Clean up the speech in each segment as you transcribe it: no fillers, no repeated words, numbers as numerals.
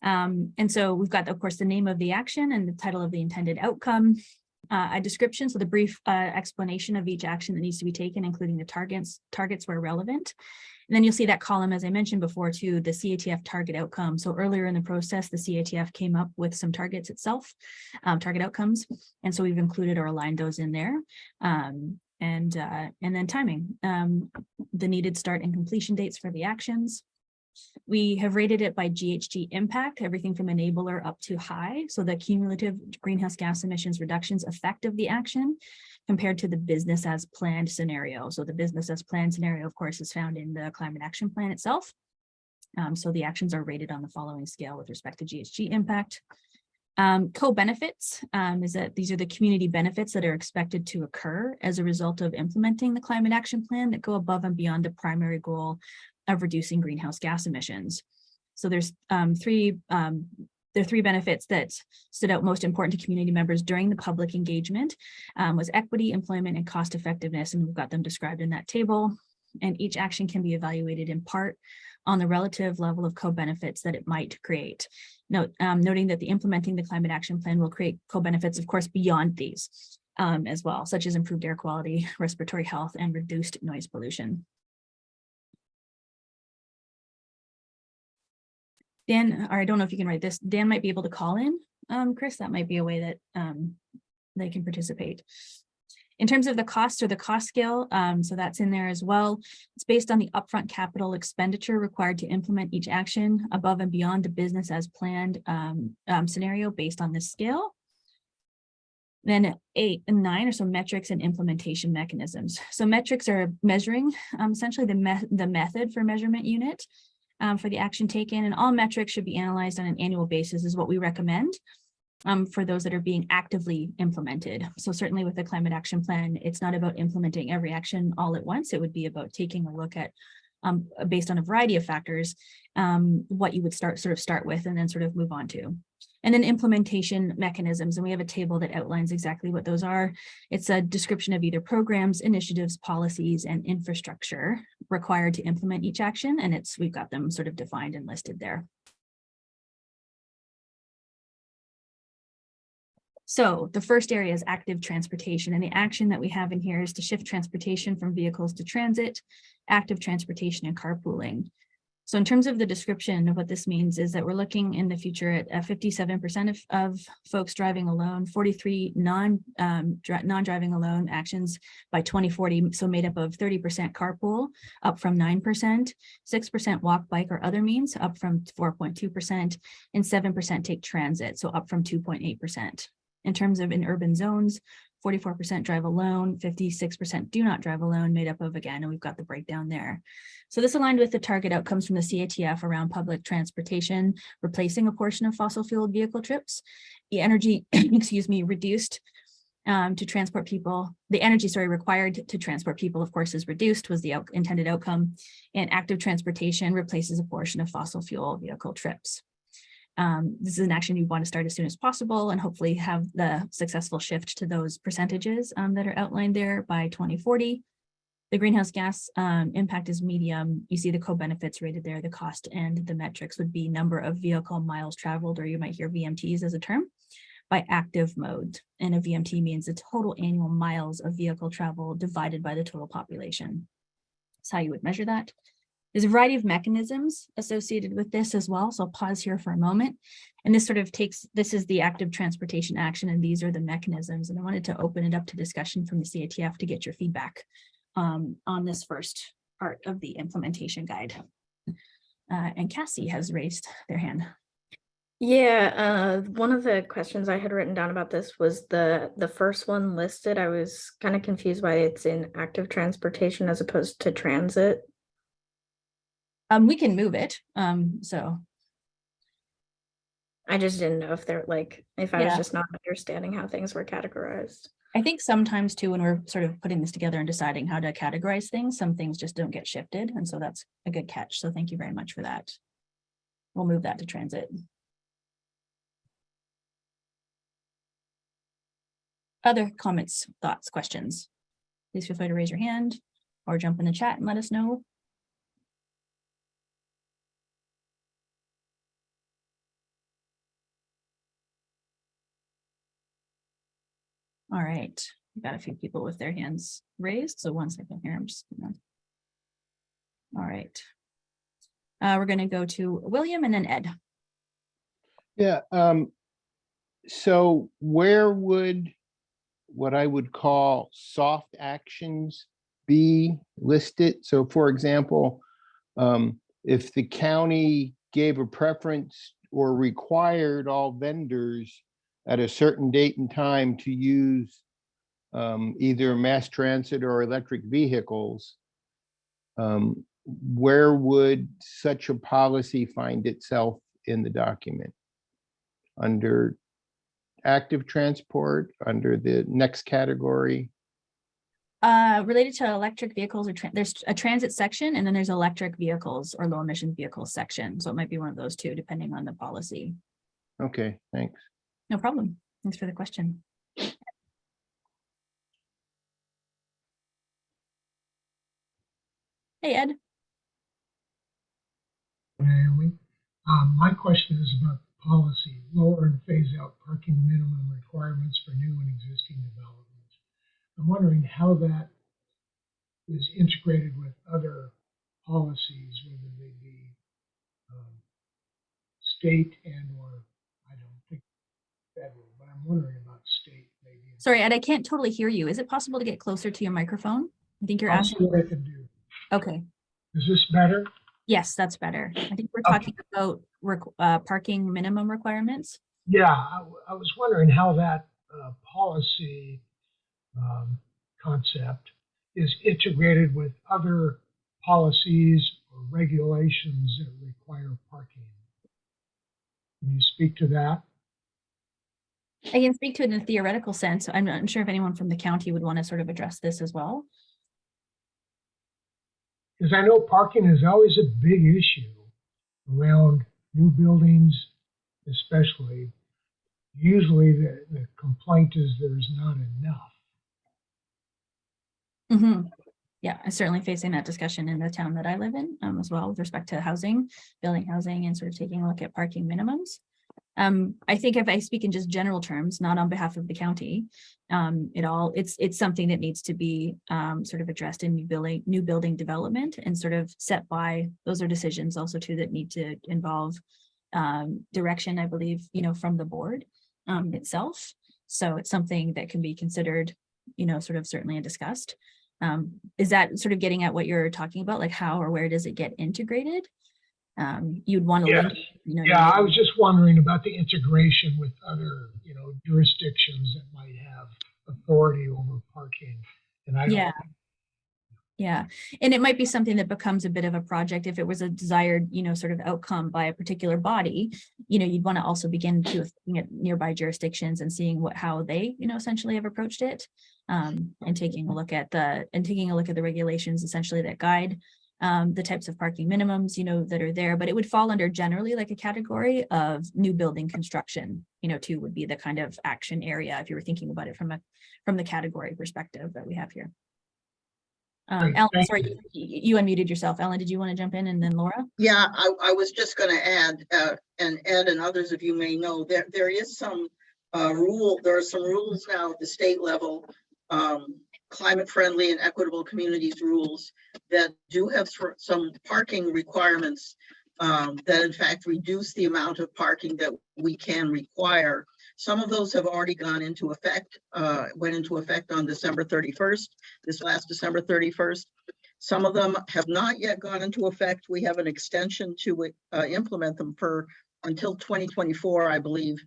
And so we've got, of course, the name of the action and the title of the intended outcome, a description, so the brief explanation of each action that needs to be taken, including the targets where relevant. And then you'll see that column, as I mentioned before, to the CATF target outcome. So earlier in the process, the CATF came up with some targets itself, target outcomes. And so we've included or aligned those in there. And then timing, the needed start and completion dates for the actions. We have rated it by GHG impact, everything from enabler up to high. So the cumulative greenhouse gas emissions reductions effect of the action compared to the business as planned scenario. So the business as planned scenario, of course, is found in the climate action plan itself. So the actions are rated on the following scale with respect to GHG impact. Co-benefits is that these are the community benefits that are expected to occur as a result of implementing the climate action plan that go above and beyond the primary goal of reducing greenhouse gas emissions. So there's three benefits that stood out most important to community members during the public engagement was equity, employment, and cost effectiveness, and we've got them described in that table. And each action can be evaluated in part on the relative level of co-benefits that it might create. Noting that the implementing the climate action plan will create co-benefits, of course, beyond these as well, such as improved air quality, respiratory health, and reduced noise pollution. Dan, or I don't know if you can write this, Dan might be able to call in, Chris, that might be a way that they can participate. In terms of the cost or the cost scale, so that's in there as well. It's based on the upfront capital expenditure required to implement each action above and beyond the business as planned scenario based on this scale. Then 8 and 9 are some metrics and implementation mechanisms. So metrics are measuring essentially the method for measurement unit for the action taken, and all metrics should be analyzed on an annual basis is what we recommend for those that are being actively implemented. So certainly with the climate action plan, it's not about implementing every action all at once. It would be about taking a look at, based on a variety of factors, what you would start with and then sort of move on to. And then implementation mechanisms, and we have a table that outlines exactly what those are. It's a description of either programs, initiatives, policies, and infrastructure required to implement each action, and we've got them sort of defined and listed there. So the first area is active transportation, and the action that we have in here is to shift transportation from vehicles to transit, active transportation, and carpooling. So in terms of the description of what this means is that we're looking in the future at 57% of folks driving alone, 43 non-driving alone actions by 2040, so made up of 30% carpool, up from 9%, 6% walk, bike, or other means, up from 4.2%, and 7% take transit, so up from 2.8%. In terms of in urban zones, 44% drive alone, 56% do not drive alone, made up of, again, and we've got the breakdown there. So this aligned with the target outcomes from the CATF around public transportation, replacing a portion of fossil fuel vehicle trips. The energy, reduced to transport people. The energy, required to transport people, of course, is reduced, was the intended outcome. And active transportation replaces a portion of fossil fuel vehicle trips. This is an action you want to start as soon as possible and hopefully have the successful shift to those percentages that are outlined there by 2040. The greenhouse gas impact is medium. You see the co-benefits rated there. The cost and the metrics would be number of vehicle miles traveled, or you might hear VMTs as a term, by active mode. And a VMT means the total annual miles of vehicle travel divided by the total population. That's how you would measure that. There's a variety of mechanisms associated with this as well. So I'll pause here for a moment. And this sort of this is the active transportation action, and these are the mechanisms. And I wanted to open it up to discussion from the CATF to get your feedback on this first part of the implementation guide. And Cassie has raised their hand. Yeah, one of the questions I had written down about this was the first one listed. I was kind of confused why it's in active transportation as opposed to transit. We can move it. So I just didn't know if they're if I was just not understanding how things were categorized. I think sometimes too, when we're sort of putting this together and deciding how to categorize things, some things just don't get shifted. And so that's a good catch. So thank you very much for that. We'll move that to transit. Other comments, thoughts, questions? Please feel free to raise your hand or jump in the chat and let us know. All right, we've got a few people with their hands raised, so 1 second here, I'm just gonna. All right. We're gonna go to William and then Ed. Yeah, so where would what I would call soft actions be listed? So for example, if the county gave a preference or required all vendors at a certain date and time to use either mass transit or electric vehicles, where would such a policy find itself in the document? Under active transport, under the next category? Related to electric vehicles or there's a transit section, and then there's electric vehicles or low emission vehicles section. So it might be one of those two, depending on the policy. Okay, thanks. No problem. Thanks for the question. Hey, Ed. Naomi. My question is about policy, lower and phase out parking minimum requirements for new and existing developments. I'm wondering how that is integrated with other policies, whether they be state and or, I don't think federal, but I'm wondering about state maybe. Sorry, Ed, I can't totally hear you. Is it possible to get closer to your microphone? I think you're I'll see asking. what I can do. Okay. Is this better? Yes, that's better. I think we're Okay. talking about parking minimum requirements. Yeah, I was wondering how that policy concept is integrated with other policies or regulations that require parking. Can you speak to that? I can speak to it in a theoretical sense. I'm not sure if anyone from the county would want to sort of address this as well. Because I know parking is always a big issue around new buildings, especially. Usually the complaint is there's not enough. Mm-hmm. Yeah, I'm certainly facing that discussion in the town that I live in as well with respect to housing, building housing, and sort of taking a look at parking minimums. I think if I speak in just general terms, not on behalf of the county, it's something that needs to be sort of addressed in new building development and sort of set by, those are decisions also too that need to involve direction, I believe, from the board itself. So it's something that can be considered, sort of certainly discussed. Is that sort of getting at what you're talking about, like how or where does it get integrated? You'd want to Yes. link, Yeah, I was just wondering about the integration with other, jurisdictions that might have authority over parking. And I don't. Yeah. Yeah, and it might be something that becomes a bit of a project if it was a desired, sort of outcome by a particular body. You'd want to also begin to looking at nearby jurisdictions and seeing how they, essentially have approached it, and taking a look at the regulations essentially that guide the types of parking minimums, that are there. But it would fall under generally like a category of new building construction. Too would be the kind of action area if you were thinking about it from the category perspective that we have here. Ellen, sorry, you unmuted yourself. Ellen, did you want to jump in, and then Laura? Yeah, I was just going to add, and Ed and others of you may know, there is some there are some rules now at the state level, climate friendly and equitable communities rules that do have some parking requirements that in fact reduce the amount of parking that we can require. Some of those have already gone into effect, went into effect on December 31st, this last December 31st. Some of them have not yet gone into effect. We have an extension to implement them until 2024, I believe.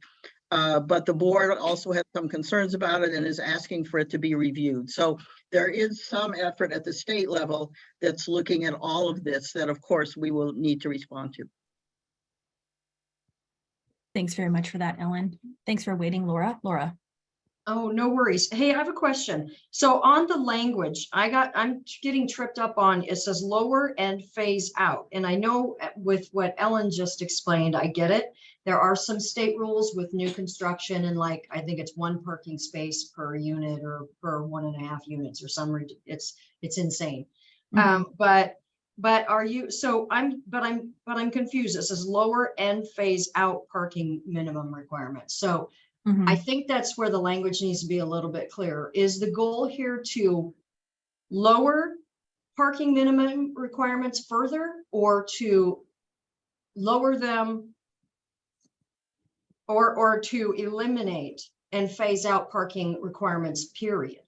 But the board also has some concerns about it and is asking for it to be reviewed. So there is some effort at the state level that's looking at all of this that, of course, we will need to respond to. Thanks very much for that, Ellen. Thanks for waiting, Laura. Laura. Oh, no worries. Hey, I have a question. So on the language, I'm getting tripped up on, it says lower and phase out. And I know with what Ellen just explained, I get it. There are some state rules with new construction and I think it's 1 parking space per unit or per 1.5 units or some, it's insane. Mm-hmm. But are you, I'm confused. It says lower and phase out parking minimum requirements. So Mhm. I think that's where the language needs to be a little bit clearer. Is the goal here to lower parking minimum requirements further, or to lower them, or to eliminate and phase out parking requirements, period?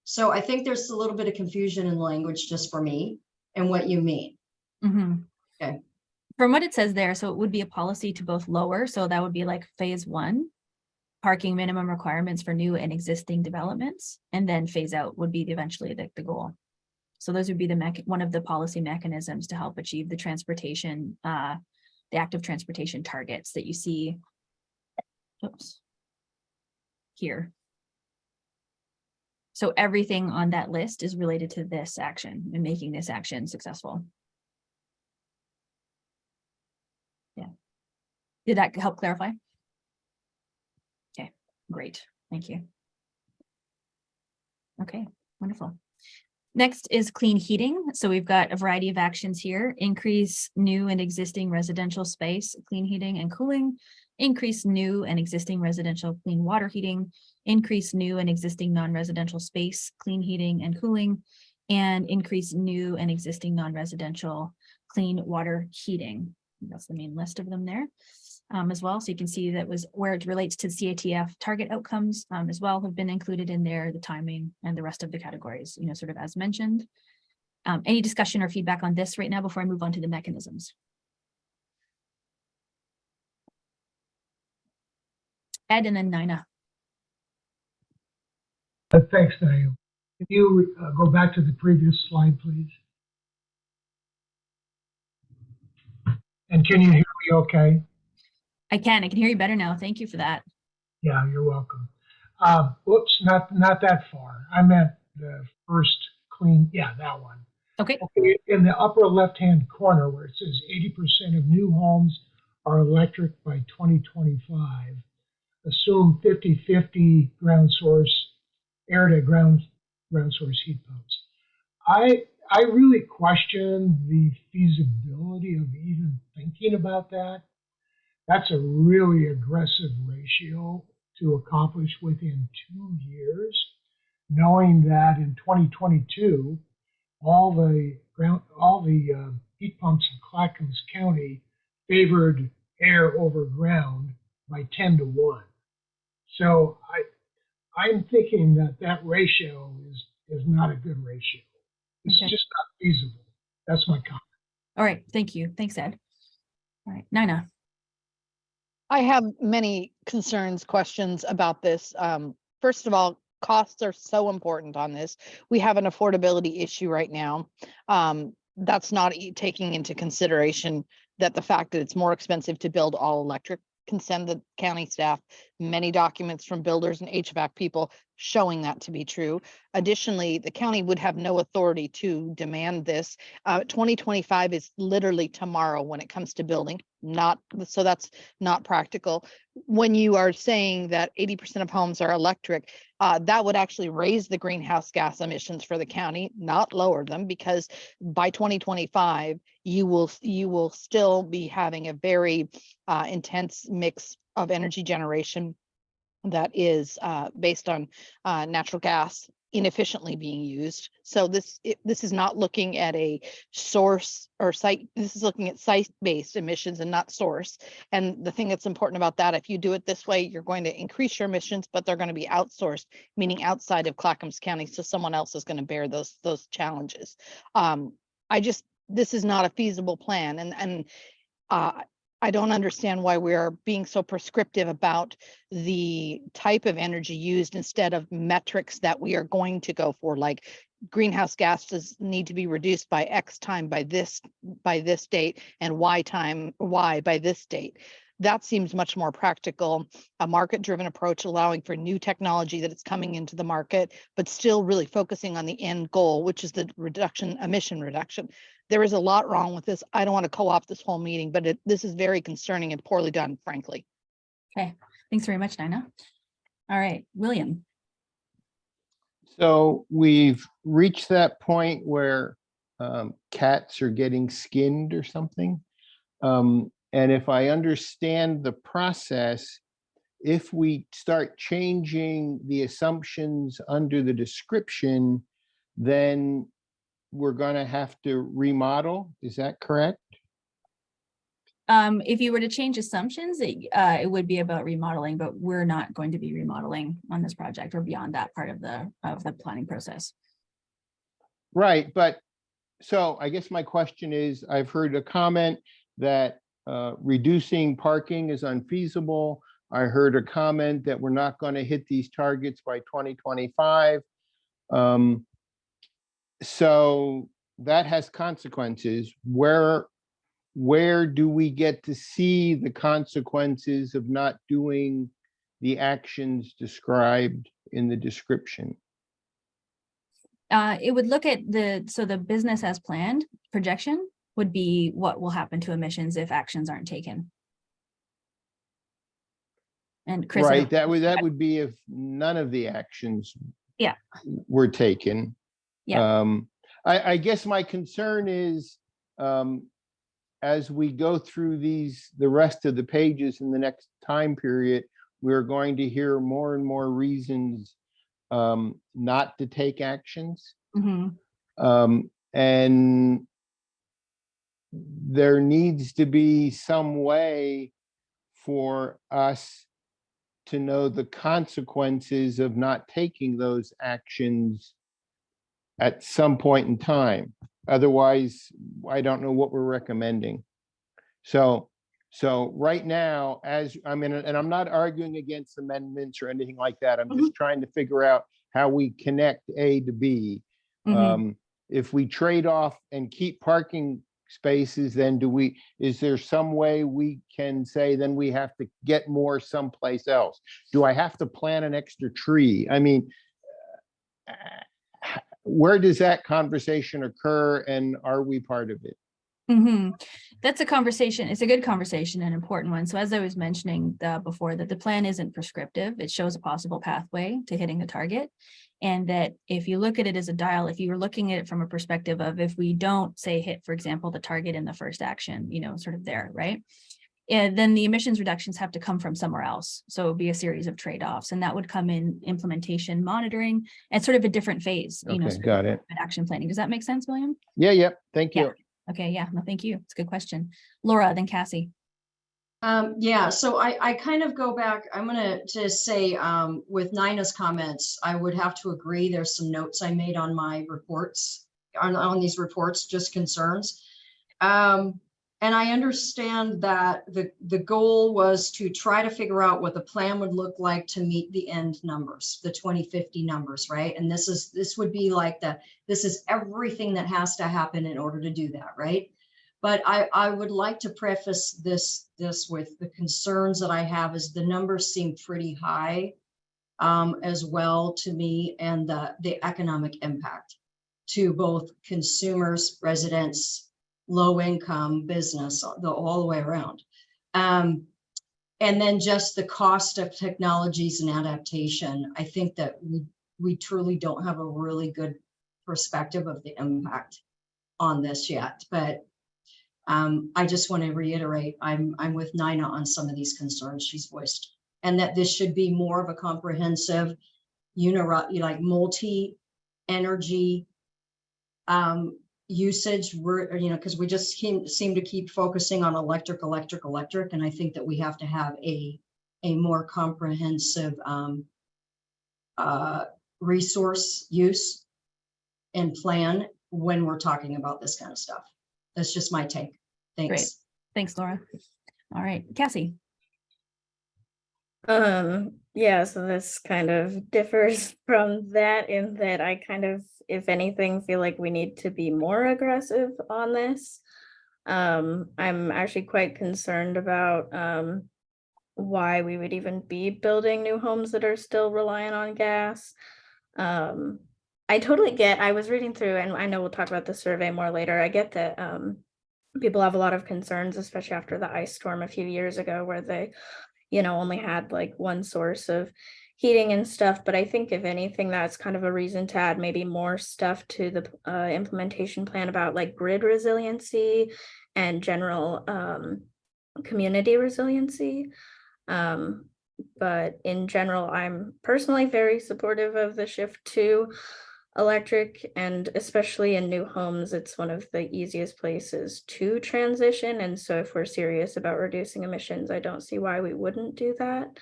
So I think there's a little bit of confusion in language just for me and what you mean. Mhm. Okay. From what it says there, so it would be a policy to both lower, so that would be like phase one, parking minimum requirements for new and existing developments, and then phase out would be eventually the goal. So those would be one of the policy mechanisms to help achieve the transportation, the active transportation targets that you see. Oops. Here. So everything on that list is related to this action and making this action successful. Yeah. Did that help clarify? Okay, great. Thank you. Okay, wonderful. Next is clean heating. So we've got a variety of actions here: increase new and existing residential space, clean heating and cooling, increase new and existing residential clean water heating, increase new and existing non-residential space, clean heating and cooling, and increase new and existing non-residential clean water heating. That's the main list of them there. As well. So you can see that was where it relates to CATF target outcomes as well have been included in there, the timing and the rest of the categories, sort of as mentioned. Any discussion or feedback on this right now before I move on to the mechanisms? Ed and then Nina. Thanks, Naomi. Can you go back to the previous slide, please? And can you hear me okay? I can hear you better now. Thank you for that. Yeah, you're welcome. Whoops, not that far. I meant the first clean, yeah, that one. Okay. Okay, in the upper left-hand corner where it says 80% of new homes are electric by 2025, assume 50-50 ground source, air to ground source heat pumps. I really question the feasibility of even thinking about that. That's a really aggressive ratio to accomplish within 2 years, knowing that in 2022, all the heat pumps in Clackamas County favored air over ground by 10-1. So I'm thinking that ratio is not a good ratio. It's Okay. just not feasible. That's my comment. All right. Thank you. Thanks, Ed. All right, Nina. I have many concerns, questions about this. First of all, costs are so important on this. We have an affordability issue right now. That's not taking into consideration that the fact that it's more expensive to build all electric can send the county staff many documents from builders and HVAC people showing that to be true. Additionally, the county would have no authority to demand this. 2025 is literally tomorrow when it comes to building, so that's not practical. When you are saying that 80% of homes are electric, that would actually raise the greenhouse gas emissions for the county, not lower them, because by 2025, you will still be having a very intense mix of energy generation that is based on natural gas inefficiently being used. So this is not looking at a source or site. This is looking at site-based emissions and not source. And the thing that's important about that, if you do it this way, you're going to increase your emissions, but they're going to be outsourced, meaning outside of Clackamas County. So someone else is going to bear those challenges. This is not a feasible plan, and I don't understand why we are being so prescriptive about the type of energy used instead of metrics that we are going to go for, like greenhouse gases need to be reduced by X time by this date and Y by this date. That seems much more practical, a market-driven approach allowing for new technology that is coming into the market, but still really focusing on the end goal, which is the emission reduction. There is a lot wrong with this. I don't want to co-opt this whole meeting, but this is very concerning and poorly done, frankly. Okay, thanks very much, Nina. All right, William. So we've reached that point where cats are getting skinned or something. And if I understand the process, if we start changing the assumptions under the description, then we're going to have to remodel. Is that correct? If you were to change assumptions, it would be about remodeling, but we're not going to be remodeling on this project or beyond that part of the planning process. Right, but so I guess my question is, I've heard a comment that reducing parking is unfeasible. I heard a comment that we're not going to hit these targets by 2025. So that has consequences. Where do we get to see the consequences of not doing the actions described in the description? It would look at the business as planned projection would be what will happen to emissions if actions aren't taken. And Chris, Right, that would be if none of the actions Yeah. were taken. Yeah. I guess my concern is, as we go through the rest of the pages in the next time period, we're going to hear more and more reasons not to take actions. Mhm. And there needs to be some way for us to know the consequences of not taking those actions at some point in time. Otherwise, I don't know what we're recommending. So right now, and I'm not arguing against amendments or anything like that. I'm just trying to figure out how we connect A to B. Mhm. If we trade off and keep parking spaces, then is there some way we can say, then we have to get more someplace else? Do I have to plant an extra tree? I mean, where does that conversation occur, and are we part of it? That's a conversation. It's a good conversation, an important one. So as I was mentioning before, that the plan isn't prescriptive. It shows a possible pathway to hitting the target. And that if you look at it as a dial, if you were looking at it from a perspective of if we don't say hit, for example, the target in the first action, sort of there, right? And then the emissions reductions have to come from somewhere else. So it would be a series of trade-offs, and that would come in implementation monitoring and sort of a different phase, Okay, sort got of it. action planning. Does that make sense, William? Yeah, thank you. Okay, yeah, no, thank you. It's a good question. Laura, then Cassie. Yeah, so I kind of go back, I'm gonna say with Nina's comments, I would have to agree. There's some notes I made on my reports, on these reports, just concerns. And I understand that the goal was to try to figure out what the plan would look like to meet the end numbers, the 2050 numbers, right? And this would be like this is everything that has to happen in order to do that, right? But I would like to preface this with the concerns that I have is the numbers seem pretty high as well to me, and the economic impact to both consumers, residents, low income, business, all the way around. And then just the cost of technologies and adaptation. I think that we truly don't have a really good perspective of the impact on this yet. But I just want to reiterate, I'm with Nina on some of these concerns she's voiced, and that this should be more of a comprehensive, like multi-energy usage. Because we just seem to keep focusing on electric, and I think that we have to have a more comprehensive resource use and plan when we're talking about this kind of stuff. That's just my take. Thanks. Great. Thanks, Laura. All right, Cassie. Yeah, so this kind of differs from that in that I kind of, if anything, feel like we need to be more aggressive on this. I'm actually quite concerned about why we would even be building new homes that are still reliant on gas. I totally get, I was reading through, and I know we'll talk about the survey more later. I get that people have a lot of concerns, especially after the ice storm a few years ago, where they, only had like one source of heating and stuff. But I think if anything, that's kind of a reason to add maybe more stuff to the implementation plan about like grid resiliency and general community resiliency. But in general, I'm personally very supportive of the shift to electric, and especially in new homes, it's one of the easiest places to transition. And so if we're serious about reducing emissions, I don't see why we wouldn't do that.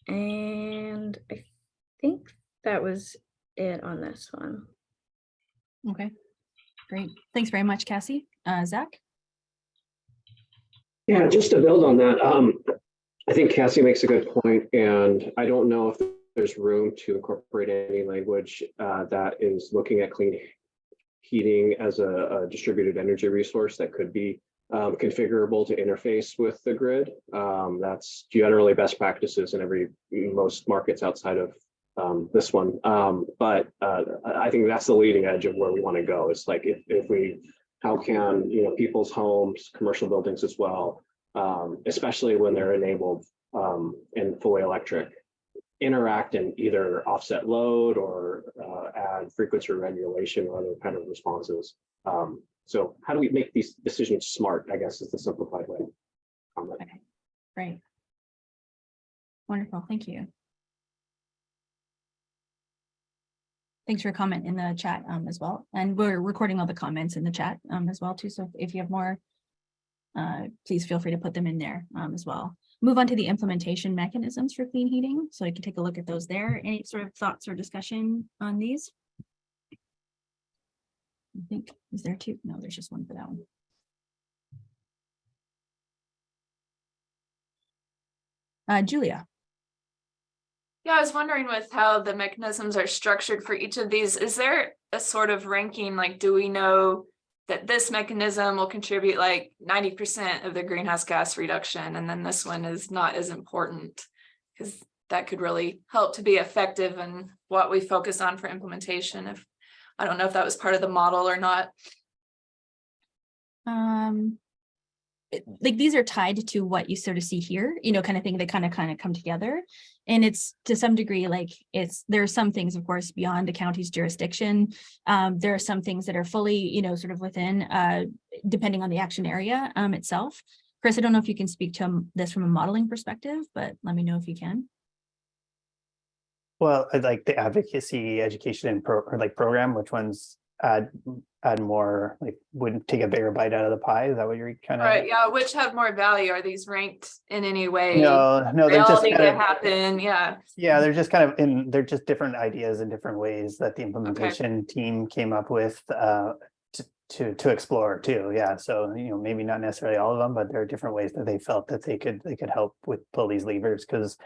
And I think that was it on this one. Okay, great. Thanks very much, Cassie. Zach? Yeah, just to build on that, I think Cassie makes a good point, and I don't know if there's room to incorporate any language that is looking at clean heating as a distributed energy resource that could be configurable to interface with the grid. That's generally best practices in most markets outside of this one. But I think that's the leading edge of where we want to go. It's like how can people's homes, commercial buildings as well, especially when they're enabled and fully electric, interact and either offset load or add frequency regulation or other kind of responses. So how do we make these decisions smart, I guess, is the simplified way. Okay, great. Wonderful, thank you. Thanks for your comment in the chat as well. And we're recording all the comments in the chat as well too. So if you have more, please feel free to put them in there as well. Move on to the implementation mechanisms for clean heating. So you can take a look at those there. Any sort of thoughts or discussion on these? I think, is there two? No, there's just one for that one. Julia. Yeah, I was wondering with how the mechanisms are structured for each of these, is there a sort of ranking? Like, do we know that this mechanism will contribute like 90% of the greenhouse gas reduction, and then this one is not as important? Because that could really help to be effective in what we focus on for implementation. If I don't know if that was part of the model or not. Like these are tied to what you sort of see here, kind of thing. They kind of come together, and it's to some degree like there are some things, of course, beyond the county's jurisdiction. There are some things that are fully, sort of within, depending on the action area itself. Chris, I don't know if you can speak to this from a modeling perspective, but let me know if you can. Well, I like the advocacy, education, and program. Which ones add more, like would take a bigger bite out of the pie? Is that what you're kind of? Right. Yeah. Which have more value? Are these ranked in any way? No, They they're all just need kind to of happen. Yeah. Yeah, they're just kind of they're just different ideas and different ways that the implementation team came up with to explore too. Yeah, so maybe not necessarily all of them, but there are different ways that they felt that they could help with pull these levers, because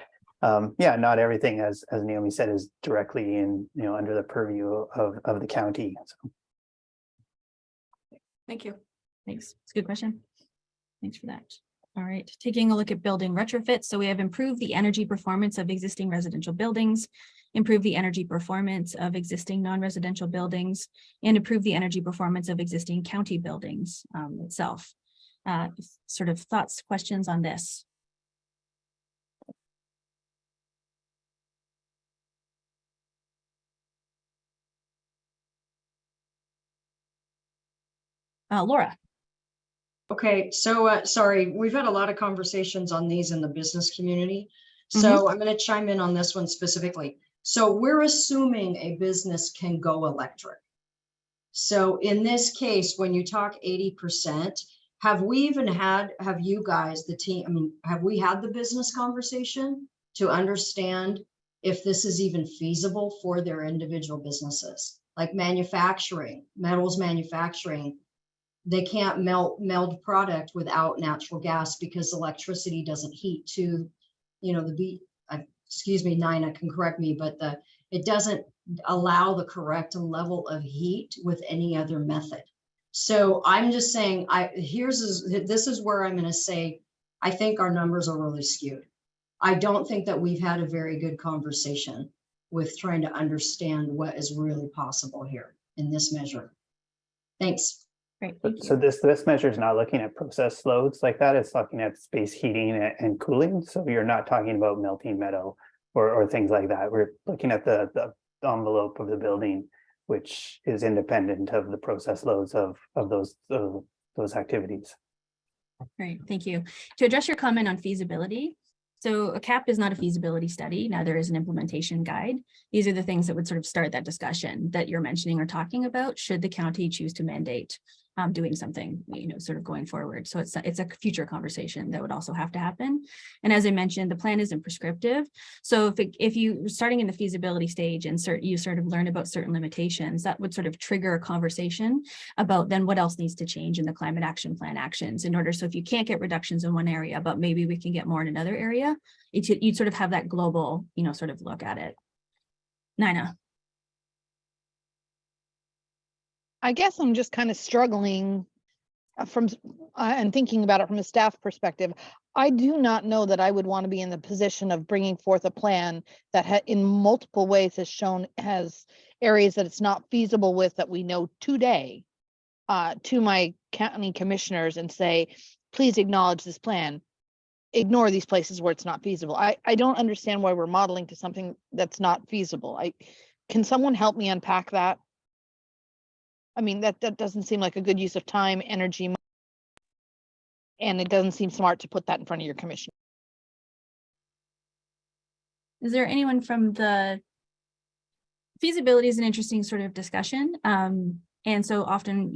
yeah, not everything, as Naomi said, is directly in under the purview of the county. So. Thank you. Thanks. It's a good question. Thanks for that. All right, taking a look at building retrofits. So we have improved the energy performance of existing residential buildings, improve the energy performance of existing non-residential buildings, and improve the energy performance of existing county buildings itself. Sort of thoughts, questions on this? Laura. Okay, so sorry, we've had a lot of conversations on these in the business community. So I'm going to chime in on this one specifically. So we're assuming a business can go electric. So in this case, when you talk 80%, have you guys, the team, have we had the business conversation to understand if this is even feasible for their individual businesses? Like manufacturing, metals manufacturing, they can't meld product without natural gas because electricity doesn't heat to, excuse me, Nina can correct me, but it doesn't allow the correct level of heat with any other method. So I'm just saying, this is where I'm going to say, I think our numbers are really skewed. I don't think that we've had a very good conversation with trying to understand what is really possible here in this measure. Thanks. Great. So this measure is not looking at process loads like that. It's looking at space heating and cooling. So you're not talking about melting metal or things like that. We're looking at the envelope of the building, which is independent of the process loads of those activities. Great, thank you. To address your comment on feasibility, So a CAP is not a feasibility study, neither is an implementation guide. These are the things that would sort of start that discussion that you're mentioning or talking about, should the county choose to mandate doing something, sort of going forward. So it's a future conversation that would also have to happen. And as I mentioned, the plan isn't prescriptive. So if you starting in the feasibility stage and you sort of learn about certain limitations, that would sort of trigger a conversation about then what else needs to change in the climate action plan actions in order. So if you can't get reductions in one area, but maybe we can get more in another area, you'd sort of have that global, sort of look at it. Nina. I guess I'm just kind of struggling and thinking about it from a staff perspective. I do not know that I would want to be in the position of bringing forth a plan that in multiple ways has areas that it's not feasible with that we know today to my county commissioners and say, please acknowledge this plan. Ignore these places where it's not feasible. I don't understand why we're modeling to something that's not feasible. Can someone help me unpack that? I mean, that doesn't seem like a good use of time, energy, and it doesn't seem smart to put that in front of your commissioner. Is there anyone from the feasibility is an interesting sort of discussion. And so often,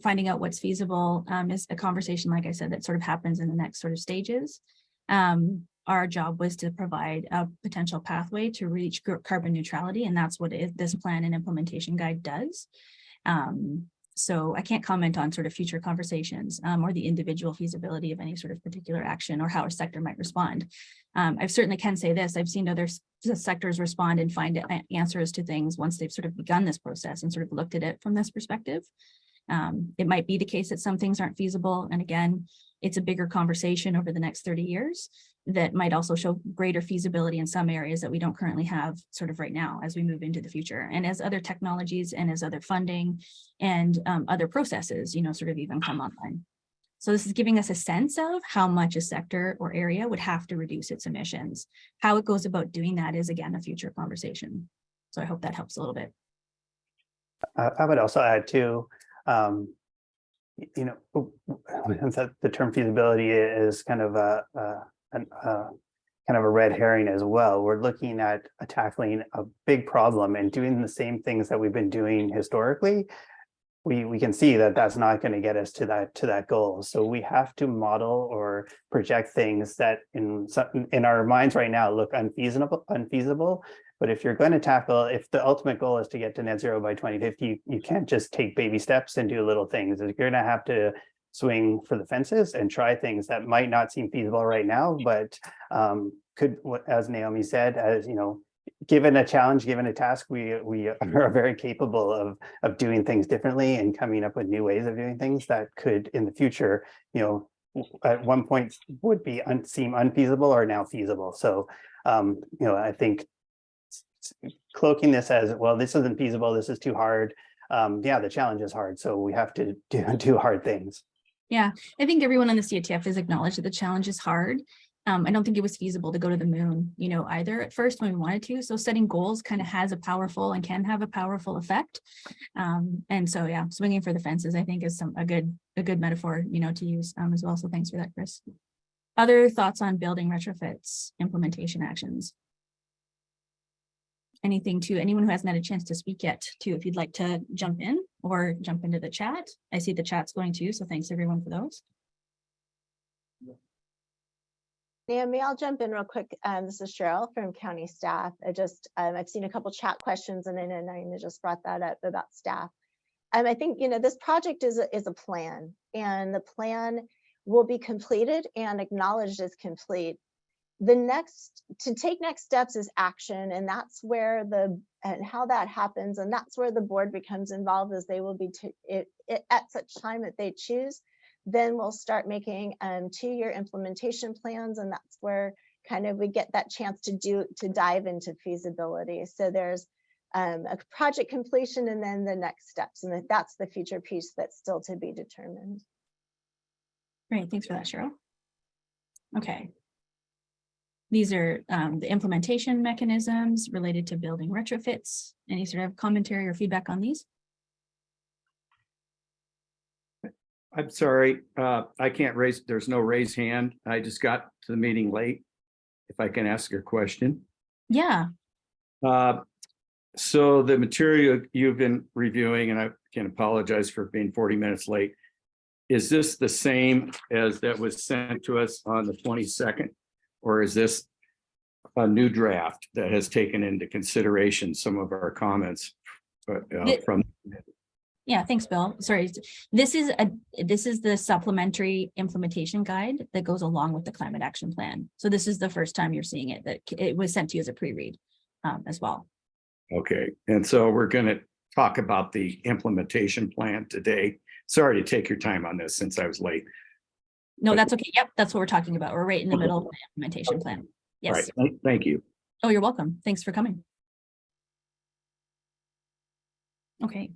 finding out what's feasible is a conversation, like I said, that sort of happens in the next sort of stages. Our job was to provide a potential pathway to reach carbon neutrality, and that's what this plan and implementation guide does. So I can't comment on sort of future conversations or the individual feasibility of any sort of particular action or how a sector might respond. I certainly can say this, I've seen other sectors respond and find answers to things once they've sort of begun this process and sort of looked at it from this perspective. It might be the case that some things aren't feasible. And again, it's a bigger conversation over the next 30 years that might also show greater feasibility in some areas that we don't currently have sort of right now as we move into the future. And as other technologies and as other funding and other processes, sort of even come online. So this is giving us a sense of how much a sector or area would have to reduce its emissions. How it goes about doing that is, again, a future conversation. So I hope that helps a little bit. I would also add too, the term feasibility is kind of a red herring as well. We're looking at tackling a big problem and doing the same things that we've been doing historically. We can see that that's not going to get us to that goal. So we have to model or project things that in our minds right now look unfeasible. But if you're going to tackle, if the ultimate goal is to get to net zero by 2050, you can't just take baby steps and do little things. You're going to have to swing for the fences and try things that might not seem feasible right now, but could, as Naomi said, given a challenge, given a task, we are very capable of doing things differently and coming up with new ways of doing things that could, in the future, at one point would seem unfeasible or now feasible. So, I think cloaking this as, well, this isn't feasible, this is too hard. Yeah, the challenge is hard, so we have to do hard things. Yeah, I think everyone on the CATF has acknowledged that the challenge is hard. I don't think it was feasible to go to the moon, either at first when we wanted to. So setting goals kind of has a powerful and can have a powerful effect. And so, yeah, swinging for the fences, I think, is a good metaphor, to use as well. So thanks for that, Chris. Other thoughts on building retrofits, implementation actions? Anything to anyone who hasn't had a chance to speak yet, too, if you'd like to jump in or jump into the chat. I see the chat's going too, so thanks everyone for those. Naomi, I'll jump in real quick. This is Cheryl from county staff. I've seen a couple chat questions, and I know Naina just brought that up about staff. I think, this project is a plan, and the plan will be completed and acknowledged as complete. To take next steps is action, and that's where and how that happens, and that's where the board becomes involved, as they will be at such time that they choose. Then we'll start making 2-year implementation plans, and that's where kind of we get that chance to dive into feasibility. So there's a project completion and then the next steps, and that's the future piece that's still to be determined. Great, thanks for that, Cheryl. Okay. These are the implementation mechanisms related to building retrofits. Any sort of commentary or feedback on these? I'm sorry, I can't raise, there's no raise hand. I just got to the meeting late. if I can ask a question. Yeah, So the material you've been reviewing, and I can apologize for being 40 minutes late. Is this the same as that was sent to us on the 22nd? Or is this a new draft that has taken into consideration some of our comments from? yeah, thanks, Bill. Sorry, this is the supplementary implementation guide that goes along with the climate action plan. So this is the first time you're seeing it, that it was sent to you as a pre-read as well. Okay, and so we're going to talk about the implementation plan today. Sorry to take your time on this since I was late. No, that's okay. Yep, that's what we're talking about. We're right in the middle of the implementation plan. All Yes. right, thank you. Oh, you're welcome. Thanks for coming. Okay.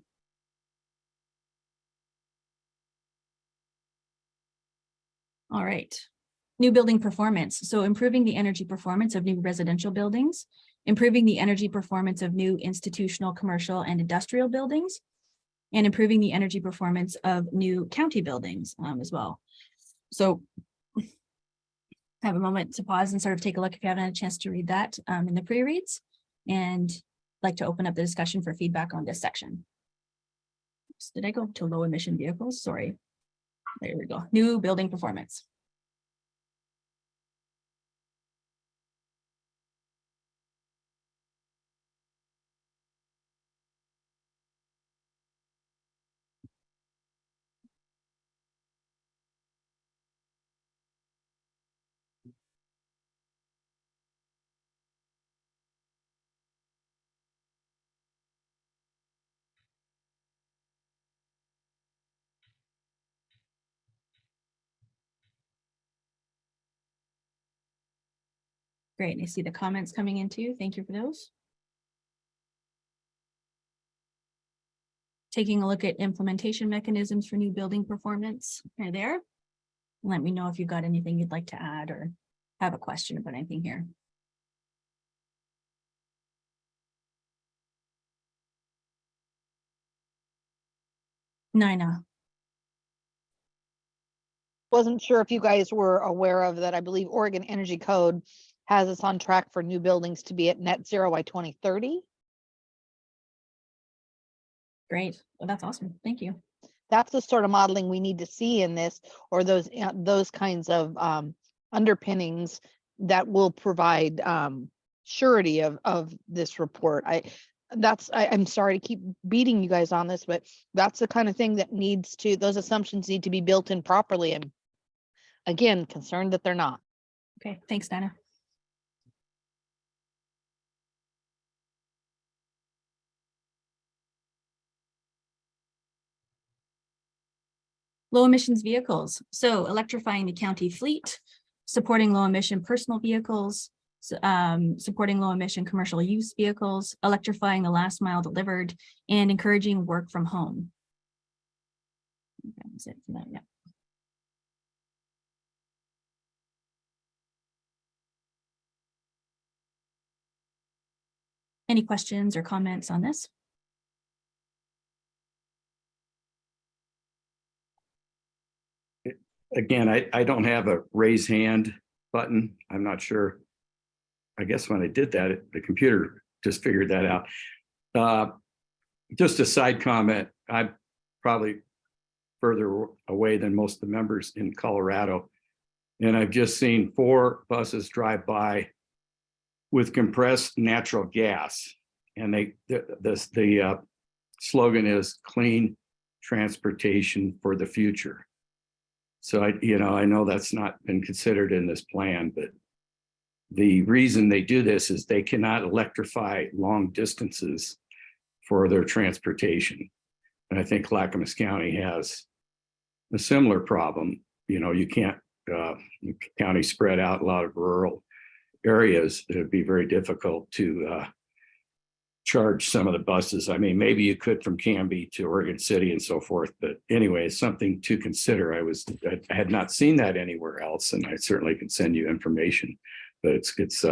All right. New building performance. So improving the energy performance of new residential buildings, improving the energy performance of new institutional, commercial, and industrial buildings, and improving the energy performance of new county buildings as well. So have a moment to pause and sort of take a look if you haven't had a chance to read that in the pre-reads, and like to open up the discussion for feedback on this section. Did I go to low emission vehicles? Sorry. There we go. New building performance. Great. And I see the comments coming in too. Thank you for those. Taking a look at implementation mechanisms for new building performance. Right there. Let me know if you've got anything you'd like to add or have a question about anything here. Nina. Wasn't sure if you guys were aware of that. I believe Oregon Energy Code has us on track for new buildings to be at net zero by 2030. Great. Well, that's awesome. Thank you. That's the sort of modeling we need to see in this, or those kinds of underpinnings that will provide surety of this report. I'm sorry to keep beating you guys on this, but that's the kind of thing that those assumptions need to be built in properly. And again, concerned that they're not. Okay, thanks, Dana. Low emissions vehicles. So electrifying the county fleet, supporting low emission personal vehicles, supporting low emission commercial use vehicles, electrifying the last mile delivered, and encouraging work from home. Okay, that's it for that, yeah. Any questions or comments on this? Again, I don't have a raise hand button. I'm not sure. I guess when I did that, the computer just figured that out. Just a side comment. I'm probably further away than most of the members in Colorado. And I've just seen 4 buses drive by with compressed natural gas. And the slogan is clean transportation for the future. So I know that's not been considered in this plan, but the reason they do this is they cannot electrify long distances for their transportation. And I think Clackamas County has a similar problem. You can't, county spread out a lot of rural areas. It would be very difficult to charge some of the buses. I mean, maybe you could from Canby to Oregon City and so forth, but anyway, it's something to consider. I had not seen that anywhere else, and I certainly can send you information, but it's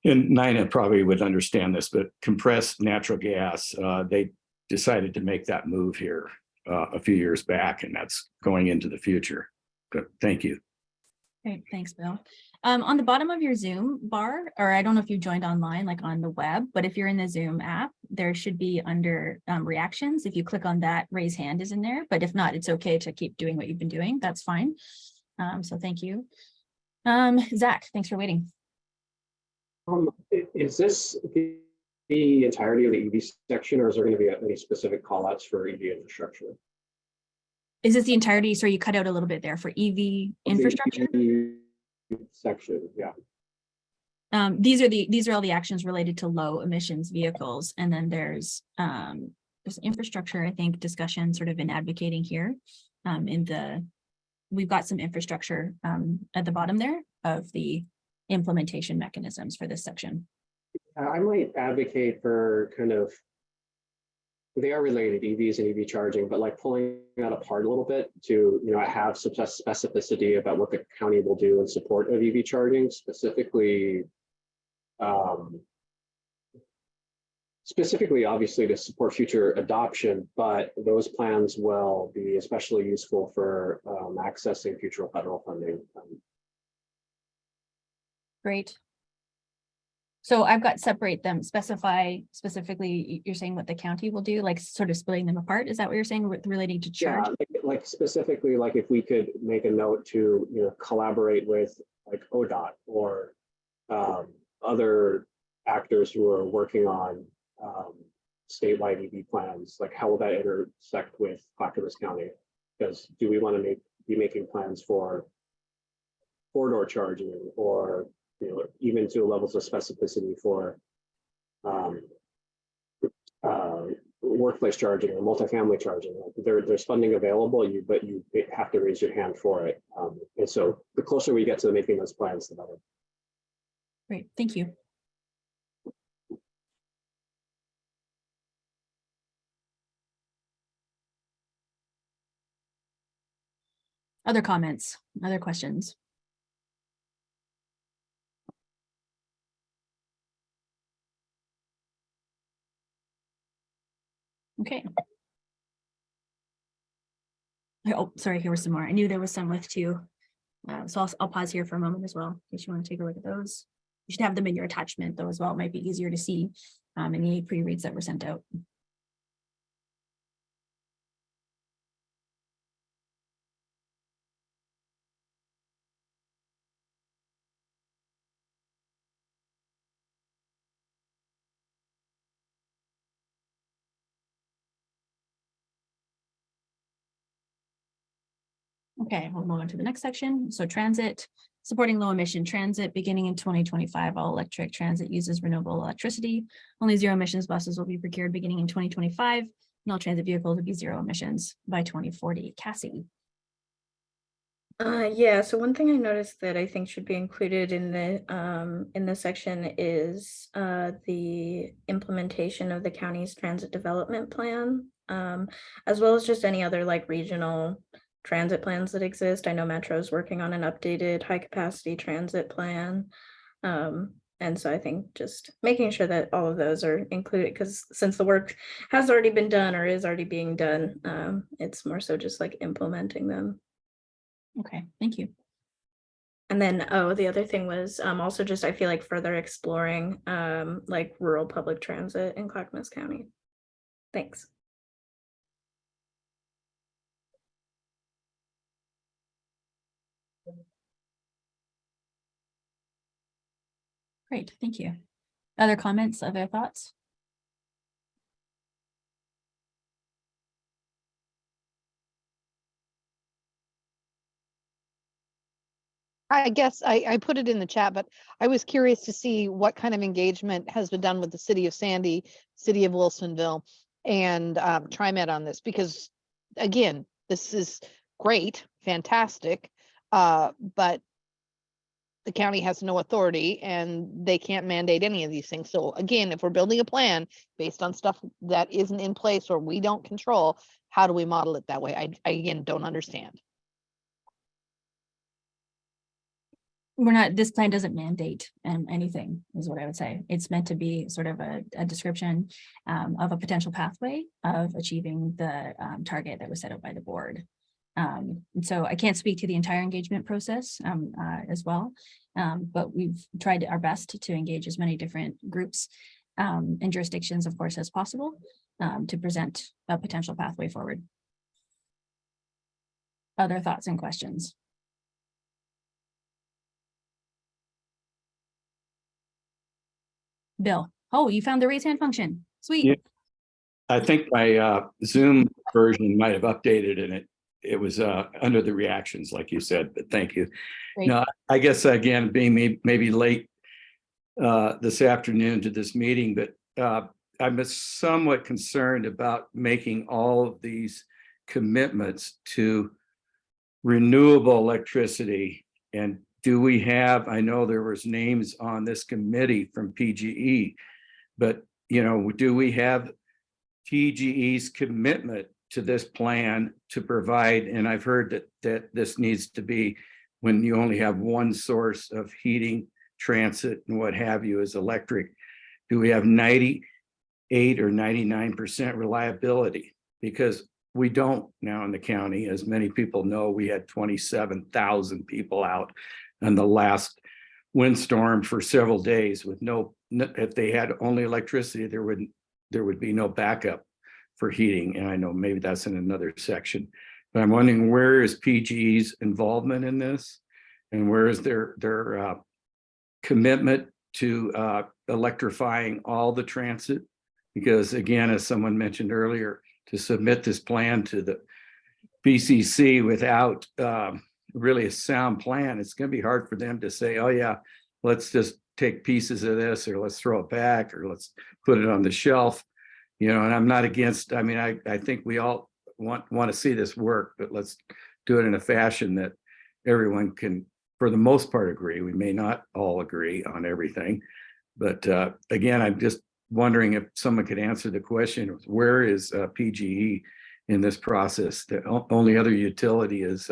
and Nina probably would understand this, but compressed natural gas, they decided to make that move here a few years back, and that's going into the future. Good, thank you. Great, thanks, Bill. On the bottom of your Zoom bar, or I don't know if you joined online, like on the web, but if you're in the Zoom app, there should be under reactions. If you click on that, raise hand is in there, but if not, it's okay to keep doing what you've been doing. That's fine. So thank you. Zach, thanks for waiting. Is this the entirety of the EV section, or is there going to be any specific call outs for EV infrastructure? Is this the entirety? So you cut out a little bit there for EV infrastructure? The EV section, yeah. These are all the actions related to low emissions vehicles. And then there's infrastructure, I think, discussion sort of in advocating here. We've got some infrastructure at the bottom there of the implementation mechanisms for this section. I might advocate for kind of, they are related, EVs and EV charging, but like pulling that apart a little bit to, have some specificity about what the county will do in support of EV charging, specifically, obviously to support future adoption, but those plans will be especially useful for accessing future federal funding. Great. So I've got separate them, specify specifically, you're saying what the county will do, like sort of splitting them apart. Is that what you're saying relating to charge? Yeah, like specifically, like if we could make a note to, collaborate with like ODOT or other actors who are working on statewide EV plans, like how will that intersect with Clackamas County? Because do we want to be making plans for corridor charging or even to levels of specificity for workplace charging or multifamily charging? There's funding available, but you have to raise your hand for it. And so the closer we get to making those plans, the better. Great, thank you. Other comments, other questions? Okay. Oh, sorry, here was some more. I knew there was some with two. So I'll pause here for a moment as well, in case you want to take a look at those. You should have them in your attachment though as well. It might be easier to see in the pre-reads that were sent out. Okay, we'll move on to the next section. So transit, supporting low emission transit beginning in 2025. All electric transit uses renewable electricity. Only zero emissions buses will be procured beginning in 2025. And all transit vehicles will be zero emissions by 2040. Cassie. Yeah, so one thing I noticed that I think should be included in the section is the implementation of the county's transit development plan, as well as just any other like regional transit plans that exist. I know Metro is working on an updated high capacity transit plan. And so I think just making sure that all of those are included, because since the work has already been done or is already being done, it's more so just like implementing them. Okay, thank you. And then, the other thing was also just, I feel like further exploring like rural public transit in Clackamas County. Thanks. Great, thank you. Other comments, other thoughts? I guess I put it in the chat, but I was curious to see what kind of engagement has been done with the city of Sandy, city of Wilsonville, and TriMet on this, because again, this is great, fantastic, but the county has no authority and they can't mandate any of these things. So again, if we're building a plan based on stuff that isn't in place or we don't control, how do we model it that way? I again don't understand. This plan doesn't mandate anything, is what I would say. It's meant to be sort of a description of a potential pathway of achieving the target that was set out by the board. And so I can't speak to the entire engagement process as well, but we've tried our best to engage as many different groups and jurisdictions, of course, as possible to present a potential pathway forward. Other thoughts and questions? Bill, oh, you found the raise hand function. Sweet. Yeah. I think my Zoom version might have updated and it was under the reactions, like you said, but thank you. Great. No, I guess again, being maybe late this afternoon to this meeting, but I'm somewhat concerned about making all of these commitments to renewable electricity. And do we have, I know there was names on this committee from PGE, but do we have PGE's commitment to this plan to provide, and I've heard that this needs to be when you only have one source of heating, transit, and what have you is electric. Do we have 98 or 99% reliability? Because we don't now in the county. As many people know, we had 27,000 people out on the last windstorm for several days with if they had only electricity, there would be no backup for heating. And I know maybe that's in another section, but I'm wondering, where is PGE's involvement in this? And where is their commitment to electrifying all the transit? Because again, as someone mentioned earlier, to submit this plan to the BCC without really a sound plan, it's going to be hard for them to say, oh yeah, let's just take pieces of this, or let's throw it back, or let's put it on the shelf. And I'm not against, I mean, I think we all want to see this work, but let's do it in a fashion that everyone can, for the most part, agree. We may not all agree on everything, but again, I'm just wondering if someone could answer the question, where is PGE in this process? The only other utility is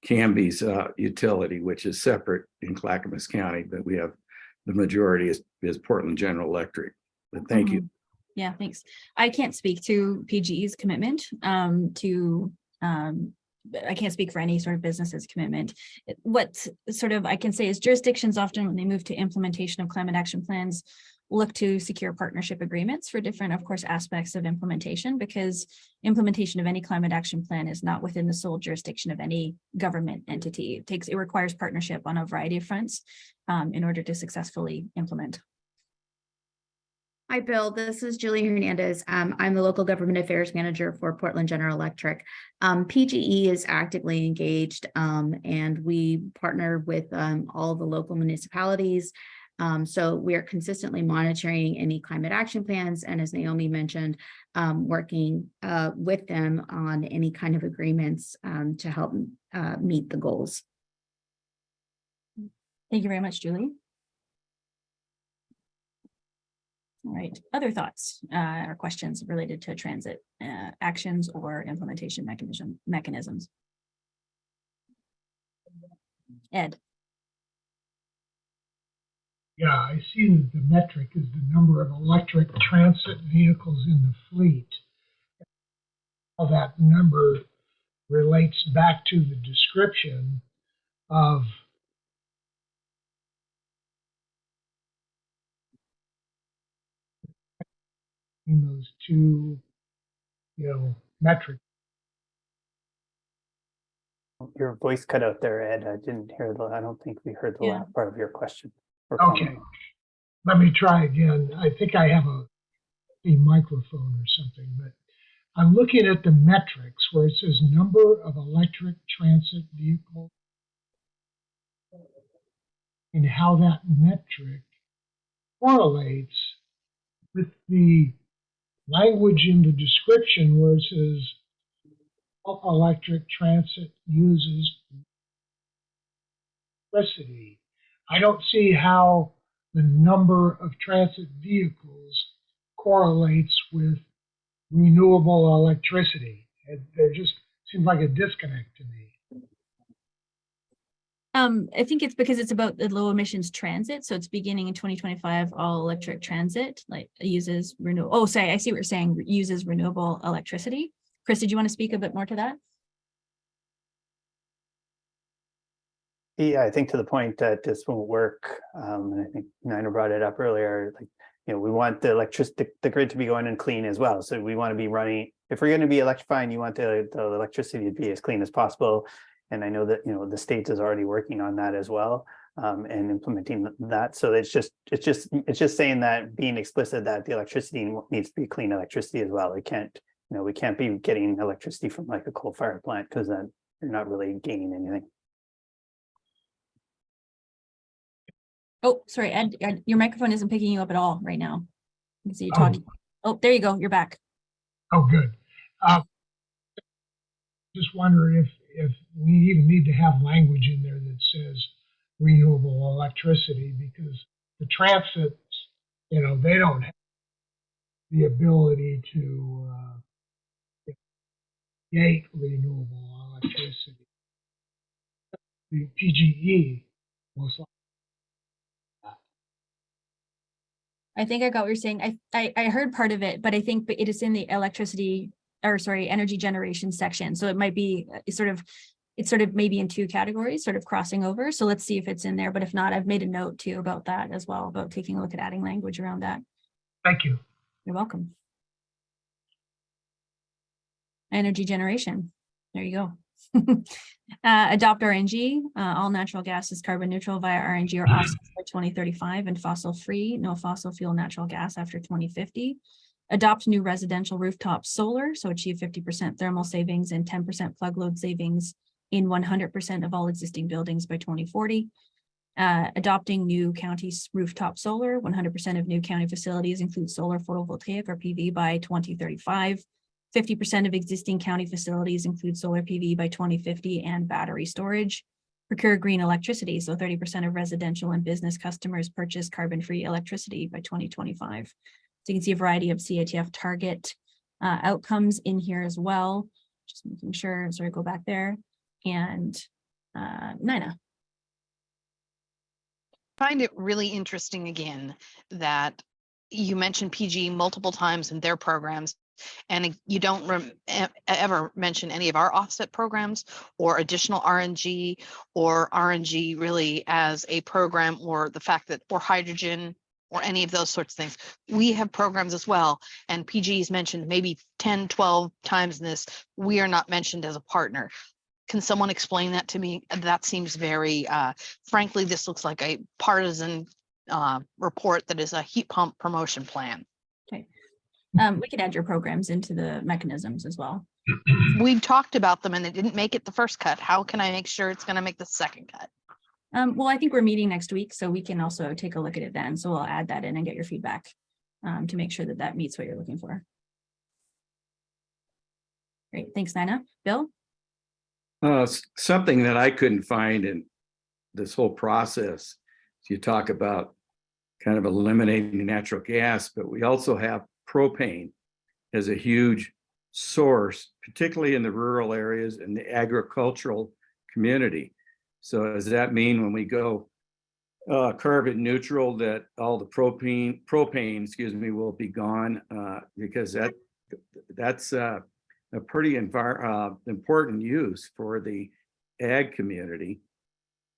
Canby's utility, which is separate in Clackamas County, but we have the majority is Portland General Electric. But thank you. Yeah, thanks. I can't speak to PGE's commitment I can't speak for any sort of business's commitment. What sort of I can say is jurisdictions often, when they move to implementation of climate action plans, look to secure partnership agreements for different, of course, aspects of implementation, because implementation of any climate action plan is not within the sole jurisdiction of any government entity. It requires partnership on a variety of fronts in order to successfully implement. Hi, Bill. This is Julie Hernandez. I'm the local government affairs manager for Portland General Electric. PGE is actively engaged and we partner with all the local municipalities. So we are consistently monitoring any climate action plans. And as Naomi mentioned, working with them on any kind of agreements to help meet the goals. Thank you very much, Julie. All right, other thoughts or questions related to transit actions or implementation mechanisms? Ed. Yeah, I see that the metric is the number of electric transit vehicles in the fleet. How that number relates back to the description of in those two, metrics. Your voice cut out there, Ed. I didn't hear I don't think we heard the last part of your question. Okay, let me try again. I think I have a microphone or something, but I'm looking at the metrics where it says number of electric transit vehicles and how that metric correlates with the language in the description where it says electric transit uses electricity. I don't see how the number of transit vehicles correlates with renewable electricity. There just seems like a disconnect to me. I think it's because it's about the low emissions transit. So it's beginning in 2025, all electric transit uses renewable. Oh, sorry, I see what you're saying, uses renewable electricity. Chris, did you want to speak a bit more to that? Yeah, I think to the point that this won't work, and I think Nina brought it up earlier, like, we want the the grid to be going and clean as well. So we want to be running, if we're going to be electrifying, you want the electricity to be as clean as possible. And I know that, the state is already working on that as well, and implementing that. So it's just saying that, being explicit that the electricity needs to be clean electricity as well. We can't be getting electricity from like a coal-fired plant, because then you're not really gaining anything. Oh, sorry, Ed, your microphone isn't picking you up at all right now. I can see you talking. Oh, there you go. You're back. Oh, good. Just wondering if we even need to have language in there that says renewable electricity, because the transits, they don't have the ability to gate renewable electricity. The PGE most likely. I think I got what you're saying. I heard part of it, but I think it is in the energy generation section. So it might be it's sort of maybe in two categories, sort of crossing over. So let's see if it's in there. But if not, I've made a note too about that as well, about taking a look at adding language around that. Thank you. You're welcome. Energy generation. There you go. Adopt RNG. All natural gas is carbon neutral via RNG or offsets by 2035, and fossil free, no fossil fuel natural gas after 2050. Adopt new residential rooftop solar, so achieve 50% thermal savings and 10% plug load savings in 100% of all existing buildings by 2040. Adopting new county rooftop solar, 100% of new county facilities include solar photovoltaic or PV by 2035. 50% of existing county facilities include solar PV by 2050 and battery storage. Procure green electricity, so 30% of residential and business customers purchase carbon-free electricity by 2025. So you can see a variety of CATF target outcomes in here as well. Just making sure, sorry, go back there. And Nina. I find it really interesting again that you mentioned PG multiple times in their programs, and you don't ever mention any of our offset programs or additional RNG or RNG really as a program, or the fact that, or hydrogen or any of those sorts of things. We have programs as well, and PG is mentioned maybe 10, 12 times in this. We are not mentioned as a partner. Can someone explain that to me? That seems very, frankly, this looks like a partisan report that is a heat pump promotion plan. Okay. We could add your programs into the mechanisms as well. We've talked about them and it didn't make it the first cut. How can I make sure it's going to make the second cut? Well, I think we're meeting next week, so we can also take a look at it then. So we'll add that in and get your feedback to make sure that that meets what you're looking for. Great. Thanks, Nina. Bill? Something that I couldn't find in this whole process, you talk about kind of eliminating natural gas, but we also have propane as a huge source, particularly in the rural areas and the agricultural community. So does that mean when we go carbon neutral that all the propane, excuse me, will be gone? Because that's a pretty important use for the ag community.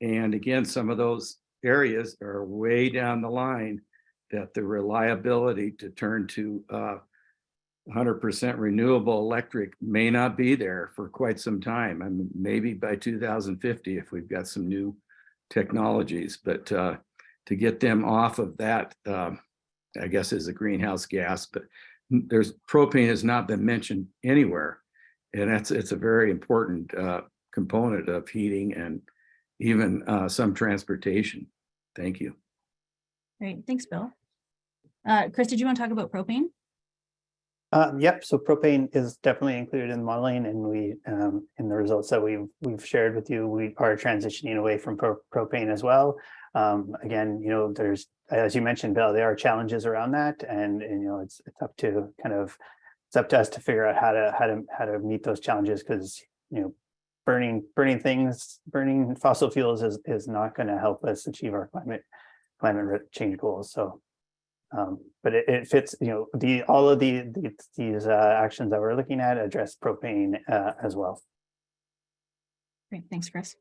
And again, some of those areas are way down the line that the reliability to turn to 100% renewable electric may not be there for quite some time. I mean, maybe by 2050 if we've got some new technologies, but to get them off of that, I guess is a greenhouse gas, but propane has not been mentioned anywhere. And it's a very important component of heating and even some transportation. Thank you. Great. Thanks, Bill. Chris, did you want to talk about propane? Yep. So propane is definitely included in the modeling, and we, in the results that we've shared with you, we are transitioning away from propane as well. Again, there's, as you mentioned, Bill, there are challenges around that, and it's up to us to figure out how to meet those challenges, because burning fossil fuels is not going to help us achieve our climate change goals. So. But it fits, all of these actions that we're looking at address propane as well. Great, thanks, Chris.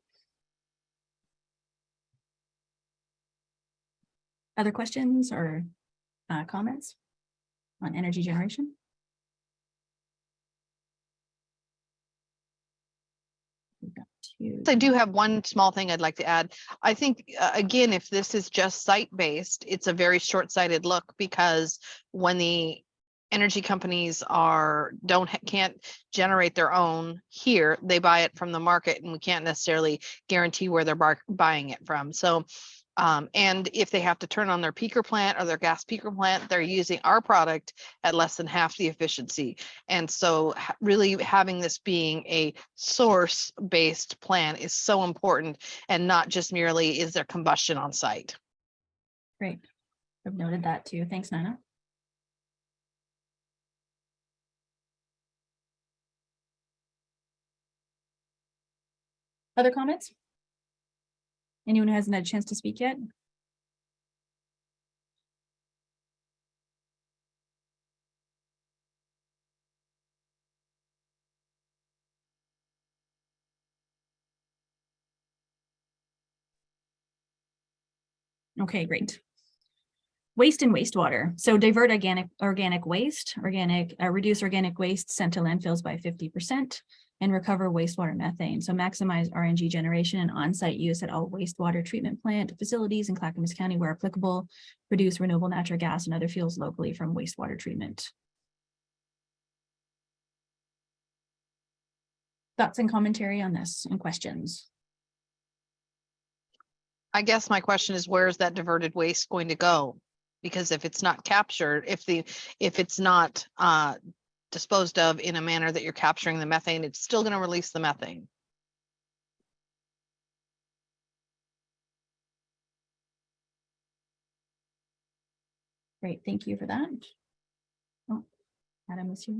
Other questions or comments on energy generation? We've got two. I do have one small thing I'd like to add. I think, again, if this is just site-based, it's a very short-sighted look because when the energy companies can't generate their own here, they buy it from the market and we can't necessarily guarantee where they're buying it from. So, and if they have to turn on their peaker plant or their gas peaker plant, they're using our product at less than half the efficiency. And so really having this being a source-based plan is so important and not just merely is there combustion on site. Great. I've noted that too. Thanks, Nina. Other comments? Anyone who hasn't had a chance to speak yet? Okay, great. Waste and wastewater. So divert organic waste, reduce organic waste sent to landfills by 50% and recover wastewater methane. So maximize RNG generation and on-site use at all wastewater treatment plant facilities in Clackamas County where applicable, produce renewable natural gas and other fuels locally from wastewater treatment. Thoughts and commentary on this and questions? I guess my question is, where is that diverted waste going to go? Because if it's not captured, if it's not disposed of in a manner that you're capturing the methane, it's still going to release the methane. Great, thank you for that. Oh, Adam is here.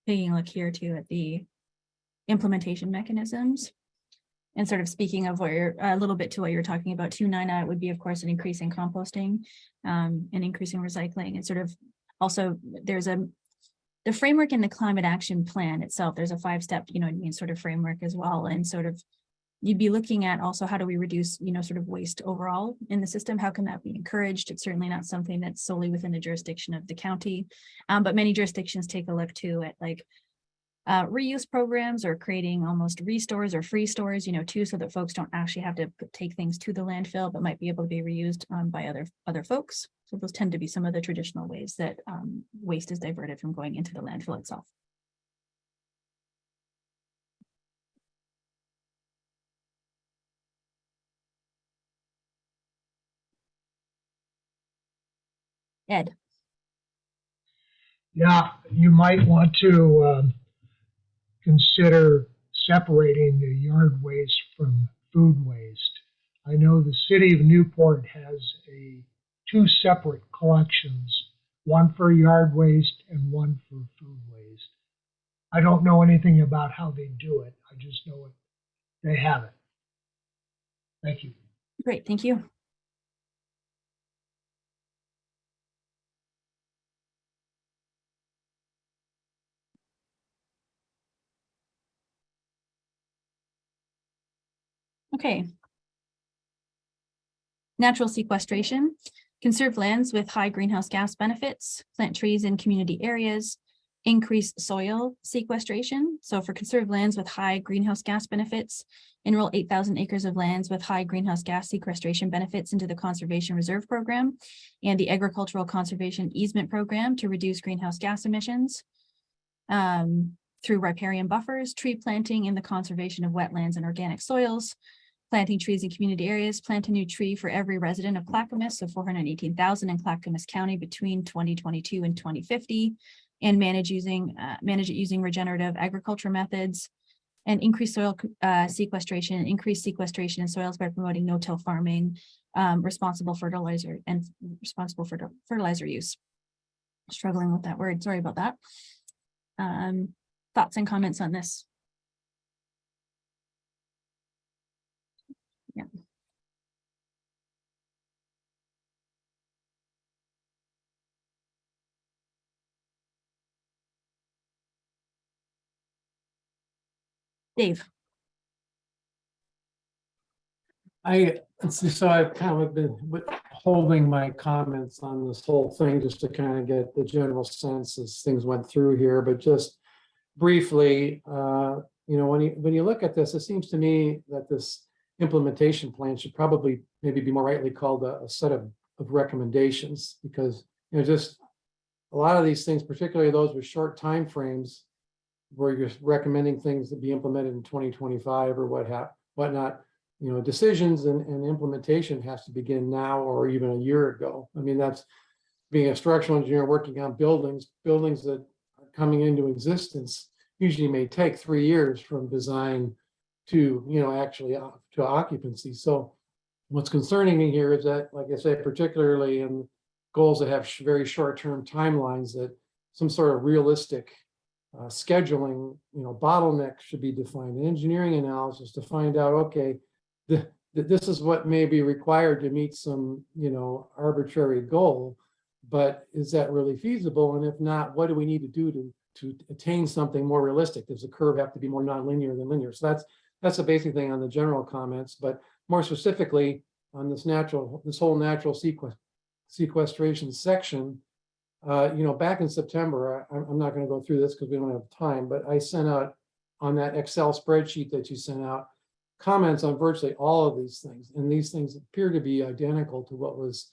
Taking a look here too at the implementation mechanisms and sort of speaking of what you're a little bit to what you're talking about too, Nina, it would be of course an increase in composting and increasing recycling and sort of also there's the framework in the climate action plan itself. There's a 5-step, sort of framework as well. And sort of you'd be looking at also how do we reduce, sort of waste overall in the system? How can that be encouraged? It's certainly not something that's solely within the jurisdiction of the county, but many jurisdictions take a look too at like reuse programs or creating almost restores or free stores, too, so that folks don't actually have to take things to the landfill, but might be able to be reused by other folks. So those tend to be some of the traditional ways that waste is diverted from going into the landfill itself. Ed. Yeah, you might want to consider separating the yard waste from food waste. I know the city of Newport has two separate collections, one for yard waste and one for food waste. I don't know anything about how they do it. I just know it. They have it. Thank you. Great, thank you. Okay. Natural sequestration. Conserve lands with high greenhouse gas benefits, plant trees in community areas, increase soil sequestration. So for conserved lands with high greenhouse gas benefits, enroll 8,000 acres of lands with high greenhouse gas sequestration benefits into the Conservation Reserve Program and the Agricultural Conservation Easement Program to reduce greenhouse gas emissions through riparian buffers, tree planting, and the conservation of wetlands and organic soils, planting trees in community areas, plant a new tree for every resident of Clackamas, so 418,000 in Clackamas County between 2022 and 2050, and manage it using regenerative agriculture methods, and increase soil sequestration, increase sequestration in soils by promoting no-till farming, responsible fertilizer use. Struggling with that word, sorry about that. Thoughts and comments on this? Yeah. Dave. So I've kind of been holding my comments on this whole thing just to kind of get the general sense as things went through here, but just briefly, when you look at this, it seems to me that this implementation plan should probably maybe be more rightly called a set of recommendations, because just a lot of these things, particularly those with short timeframes, where you're recommending things to be implemented in 2025 or whatnot, decisions and implementation has to begin now or even a year ago. I mean, that's being a structural engineer working on buildings that are coming into existence usually may take 3 years from design to, actually to occupancy. So what's concerning me here is that, like I said, particularly in goals that have very short-term timelines, that some sort of realistic scheduling, bottlenecks should be defined, engineering analysis to find out, okay, this is what may be required to meet some, arbitrary goal, but is that really feasible? And if not, what do we need to do to attain something more realistic? Does the curve have to be more nonlinear than linear? So that's the basic thing on the general comments, but more specifically on this whole natural sequestration section. Back in September, I'm not going to go through this because we don't have time, but I sent out on that Excel spreadsheet that you sent out comments on virtually all of these things. And these things appear to be identical to what was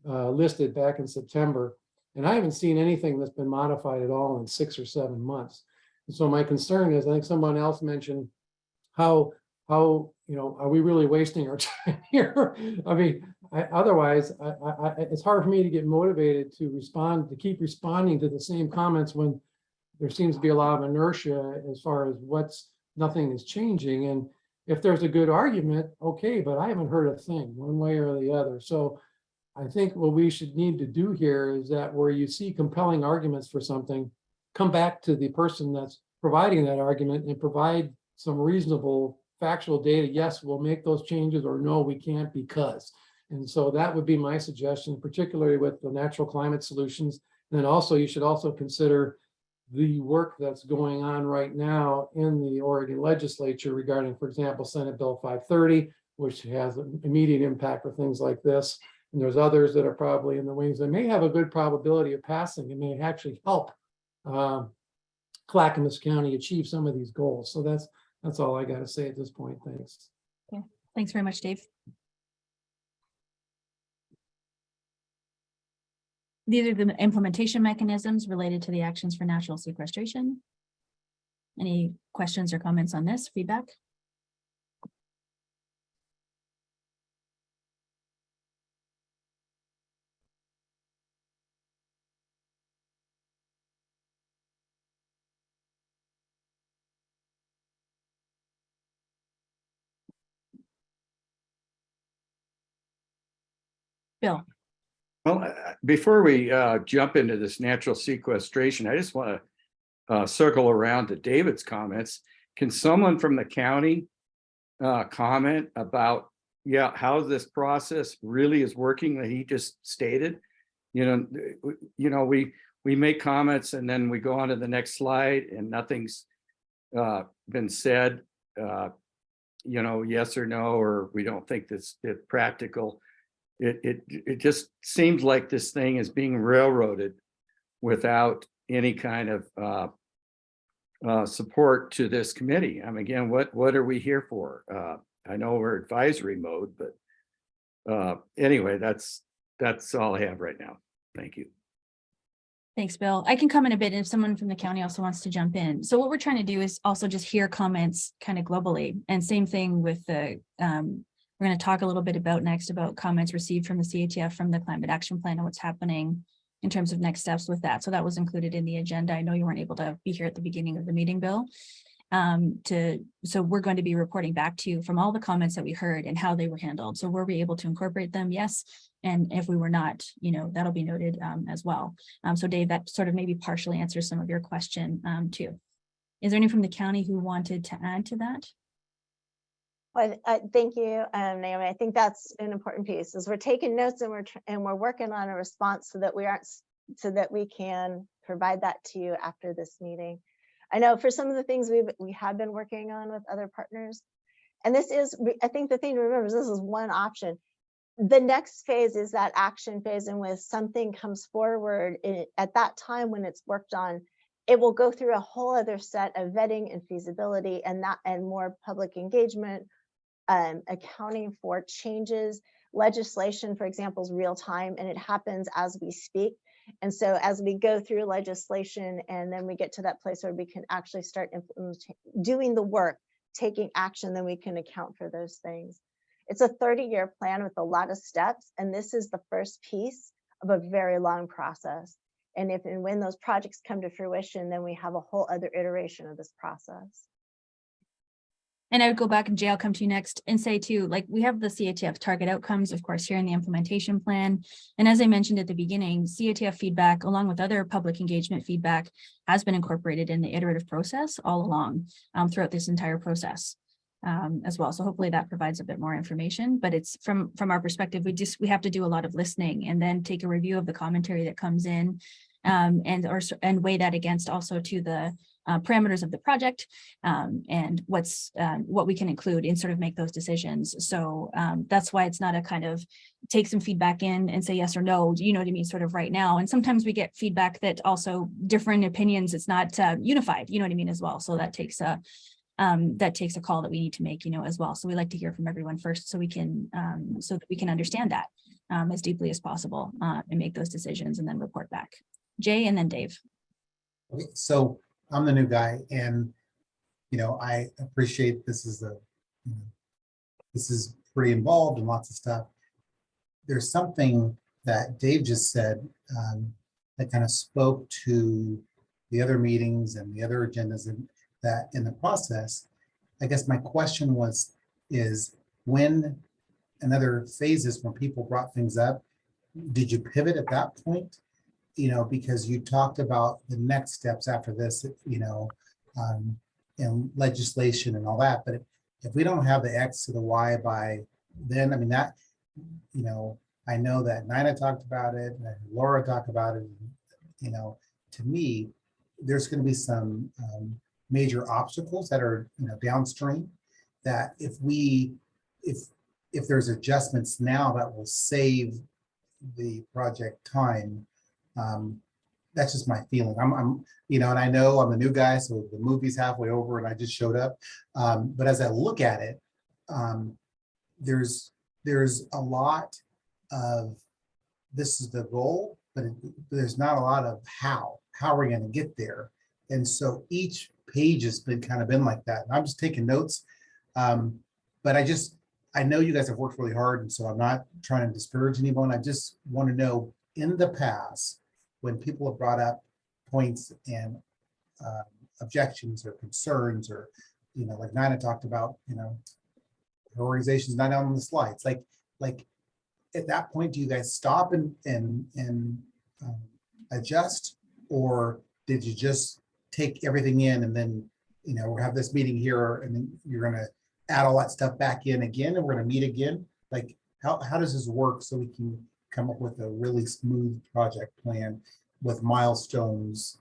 listed back in September. And I haven't seen anything that's been modified at all in 6 or 7 months. And so my concern is, I think someone else mentioned how are we really wasting our time here? I mean, otherwise, it's hard for me to get motivated to keep responding to the same comments when there seems to be a lot of inertia as far as nothing is changing. And if there's a good argument, okay, but I haven't heard a thing one way or the other. So I think what we should need to do here is that where you see compelling arguments for something, come back to the person that's providing that argument and provide some reasonable factual data. Yes, we'll make those changes, or no, we can't because. And so that would be my suggestion, particularly with the natural climate solutions. And then also, you should also consider the work that's going on right now in the Oregon legislature regarding, for example, Senate Bill 530, which has an immediate impact for things like this. And there's others that are probably in the wings that may have a good probability of passing and may actually help Clackamas County achieve some of these goals. So that's all I got to say at this point. Thanks. Okay. Thanks very much, Dave. These are the implementation mechanisms related to the actions for natural sequestration. Any questions or comments on this? Feedback? Bill. Well, before we jump into this natural sequestration, I just want to circle around to David's comments. Can someone from the county comment about, how this process really is working that he just stated? We make comments and then we go on to the next slide and nothing's been said, yes or no, or we don't think that's practical. It just seems like this thing is being railroaded without any kind of support to this committee. I mean, again, what are we here for? I know we're advisory mode, but anyway, that's all I have right now. Thank you. Thanks, Bill. I can comment a bit if someone from the county also wants to jump in. So what we're trying to do is also just hear comments kind of globally, and same thing with the we're going to talk a little bit about comments received from the CATF from the climate action plan and what's happening in terms of next steps with that. So that was included in the agenda. I know you weren't able to be here at the beginning of the meeting, Bill. So we're going to be reporting back to you from all the comments that we heard and how they were handled. So were we able to incorporate them? Yes. And if we were not, that'll be noted as well. So Dave, that sort of maybe partially answers some of your question too. Is there anyone from the county who wanted to add to that? Well, thank you, Naomi. I think that's an important piece. Is we're taking notes and we're working on a response so that we can provide that to you after this meeting. I know for some of the things we have been working on with other partners, and this is, I think the thing to remember is this is one option. The next phase is that action phase, and when something comes forward at that time when it's worked on, it will go through a whole other set of vetting and feasibility and more public engagement, accounting for changes. Legislation, for example, is real time and it happens as we speak. And so as we go through legislation and then we get to that place where we can actually start doing the work, taking action, then we can account for those things. It's a 30-year plan with a lot of steps, and this is the first piece of a very long process. And if and when those projects come to fruition, then we have a whole other iteration of this process. And I would go back, and Jay, I'll come to you next and say too, like we have the CATF target outcomes, of course, here in the implementation plan. And as I mentioned at the beginning, CATF feedback, along with other public engagement feedback, has been incorporated in the iterative process all along throughout this entire process as well. So hopefully that provides a bit more information, but it's from our perspective, we have to do a lot of listening and then take a review of the commentary that comes in and weigh that against also to the parameters of the project and what we can include and sort of make those decisions. So that's why it's not a kind of take some feedback in and say yes or no, you know what I mean, sort of right now. And sometimes we get feedback that also different opinions, it's not unified, you know what I mean, as well. So that takes a call that we need to make, you know, as well. So we like to hear from everyone first so we can so that we can understand that as deeply as possible and make those decisions and then report back. Jay and then Dave. Okay, so I'm the new guy, and I appreciate this is this is pretty involved and lots of stuff. There's something that Dave just said that kind of spoke to the other meetings and the other agendas, and that in the process, I guess my question is when in other phases when people brought things up, did you pivot at that point? Because you talked about the next steps after this, and legislation and all that. But if we don't have the X to the Y by then, I mean, that, I know that Nina talked about it, and Laura talked about it. To me, there's going to be some major obstacles that are, downstream, that if there's adjustments now that will save the project time. That's just my feeling. I'm and I know I'm a new guy, so the movie's halfway over and I just showed up. But as I look at it, there's a lot of this is the goal, but there's not a lot of how we're going to get there. And so each page has been like that. And I'm just taking notes. But I know you guys have worked really hard, and so I'm not trying to discourage anyone. I just want to know, in the past, when people have brought up points and objections or concerns, or like Nina talked about, her organization's not on the slides. Like at that point, do you guys stop and adjust, or did you just take everything in and then we'll have this meeting here and then you're going to add all that stuff back in again and we're going to meet again? Like how does this work so we can come up with a really smooth project plan with milestones?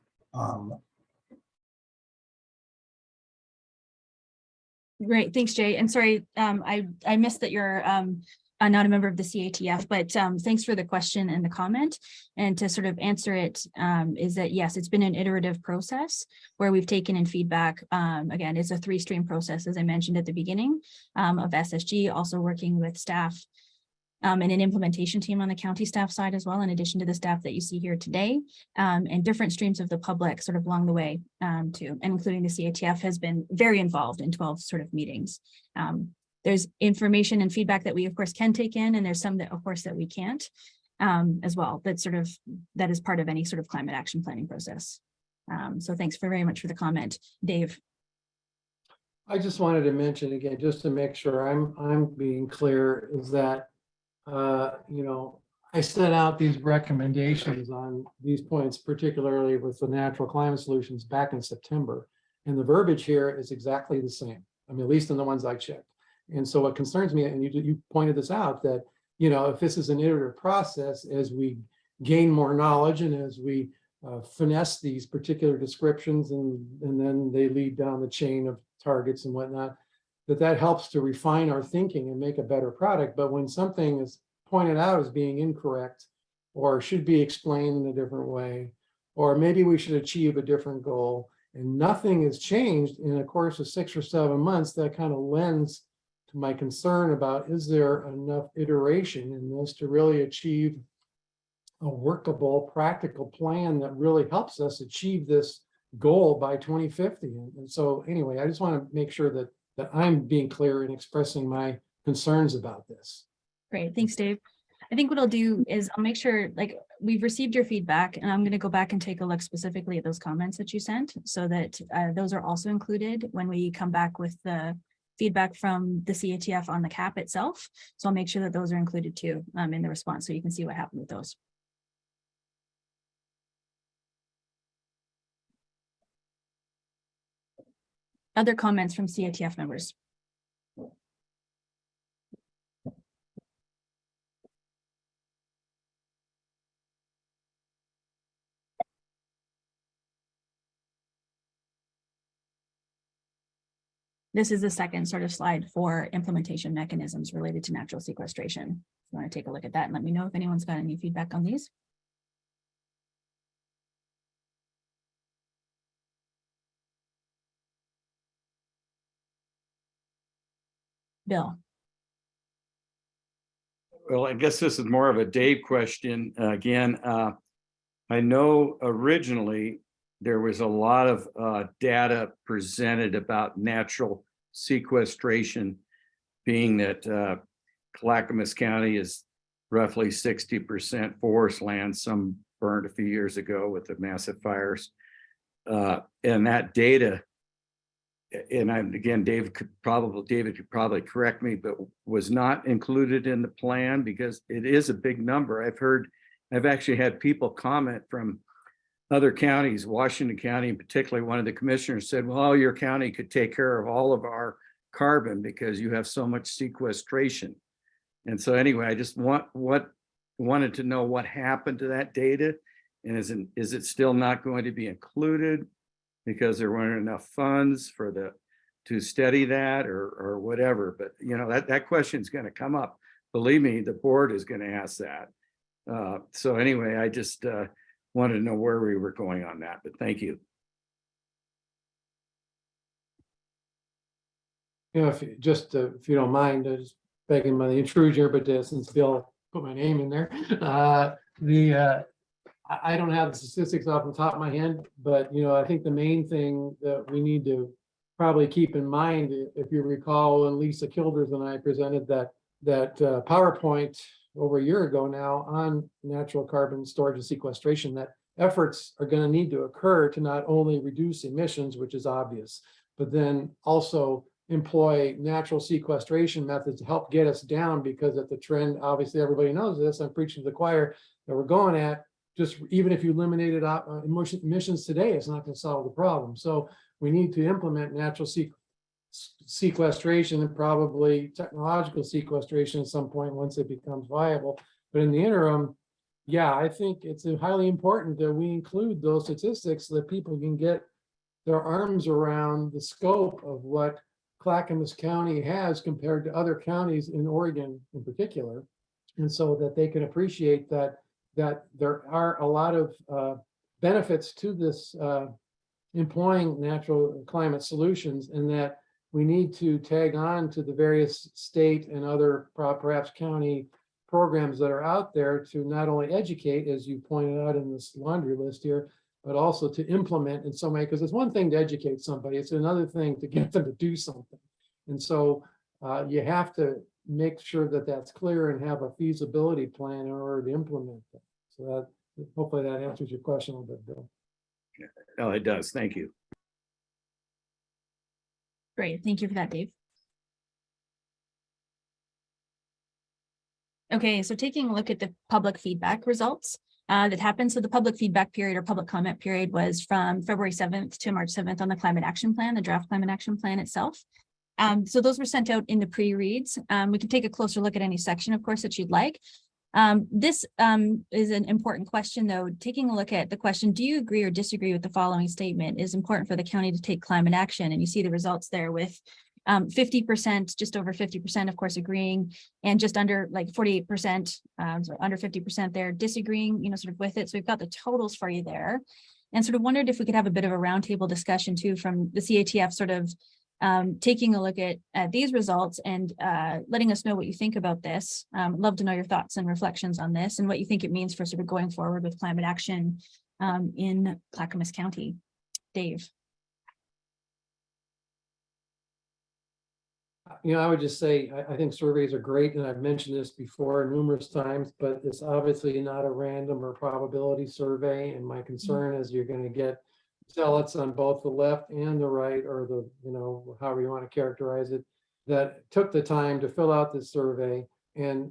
Great, thanks, Jay. And sorry, I missed that you're not a member of the CATF, but thanks for the question and the comment. And to sort of answer it, is that yes, it's been an iterative process where we've taken in feedback. Again, it's a 3-stream process, as I mentioned at the beginning, of SSG, also working with staff and an implementation team on the county staff side as well, in addition to the staff that you see here today, and different streams of the public sort of along the way too, and including the CATF has been very involved in 12 sort of meetings. There's information and feedback that we of course can take in, and there's some that of course that we can't as well, but that is part of any sort of climate action planning process. So thanks very much for the comment. Dave. I just wanted to mention again, just to make sure I'm being clear, is that I set out these recommendations on these points, particularly with the natural climate solutions back in September. And the verbiage here is exactly the same. I mean, at least in the ones I checked. And so what concerns me, and you pointed this out, that, if this is an iterative process, as we gain more knowledge and as we finesse these particular descriptions and then they lead down the chain of targets and whatnot, that helps to refine our thinking and make a better product. But when something is pointed out as being incorrect or should be explained in a different way, or maybe we should achieve a different goal, and nothing has changed in a course of 6 or 7 months, that kind of lends to my concern about, is there enough iteration in this to really achieve a workable, practical plan that really helps us achieve this goal by 2050? And so anyway, I just want to make sure that I'm being clear in expressing my concerns about this. Great, thanks, Dave. I think what I'll do is I'll make sure, like, we've received your feedback, and I'm going to go back and take a look specifically at those comments that you sent, so that those are also included when we come back with the feedback from the CATF on the cap itself. So I'll make sure that those are included too in the response, so you can see what happened with those. Other comments from CATF members? This is the second sort of slide for implementation mechanisms related to natural sequestration. If you want to take a look at that and let me know if anyone's got any feedback on these. Bill. Well, I guess this is more of a Dave question. Again, I know originally there was a lot of data presented about natural sequestration, being that Clackamas County is roughly 60% forest land, some burned a few years ago with the massive fires. And that data, and again, David could probably correct me, but was not included in the plan because it is a big number. I've actually had people comment from other counties, Washington County in particular. One of the commissioners said, well, your county could take care of all of our carbon because you have so much sequestration. And so anyway, I just wanted to know what happened to that data, and is it still not going to be included because there weren't enough funds to study that or whatever? But you know, that question is going to come up. Believe me, the board is going to ask that. So anyway, I just wanted to know where we were going on that, but thank you. You know, if you don't mind, just begging my intrusion, but since Bill put my name in there, I don't have the statistics off the top of my head, but you know, I think the main thing that we need to probably keep in mind, if you recall, when Lisa Kilders and I presented that PowerPoint over a year ago now on natural carbon storage and sequestration, that efforts are going to need to occur to not only reduce emissions, which is obvious, but then also employ natural sequestration methods to help get us down, because at the trend, obviously everybody knows this, I'm preaching to the choir, that we're going at, just even if you eliminated emissions today, it's not going to solve the problem. So we need to implement natural sequestration and probably technological sequestration at some point once it becomes viable. But in the interim, yeah, I think it's highly important that we include those statistics so that people can get their arms around the scope of what Clackamas County has compared to other counties in Oregon in particular. And so that they can appreciate that there are a lot of benefits to this employing natural climate solutions, and that we need to tag on to the various state and other perhaps county programs that are out there to not only educate, as you pointed out in this laundry list here, but also to implement in some way, because it's one thing to educate somebody, it's another thing to get them to do something. And so you have to make sure that that's clear and have a feasibility plan in order to implement that. So that, hopefully that answers your question a little bit, Bill. Oh, it does. Thank you. Great, thank you for that, Dave. Okay, so taking a look at the public feedback results that happened. So the public feedback period or public comment period was from February 7th to March 7th on the climate action plan, the draft climate action plan itself. So those were sent out in the pre-reads. We can take a closer look at any section, of course, that you'd like. This is an important question, though. Taking a look at the question, do you agree or disagree with the following statement? It is important for the county to take climate action, and you see the results there with 50%, just over 50%, of course, agreeing, and just under like 48%, so under 50% there disagreeing, sort of with it. So we've got the totals for you there. And sort of wondered if we could have a bit of a roundtable discussion too from the CATF, sort of taking a look at these results and letting us know what you think about this. Love to know your thoughts and reflections on this and what you think it means for sort of going forward with climate action in Clackamas County. Dave. I would just say, I think surveys are great, and I've mentioned this before numerous times, but it's obviously not a random or probability survey. And my concern is you're going to get zealots on both the left and the right, or the, however you want to characterize it, that took the time to fill out this survey. And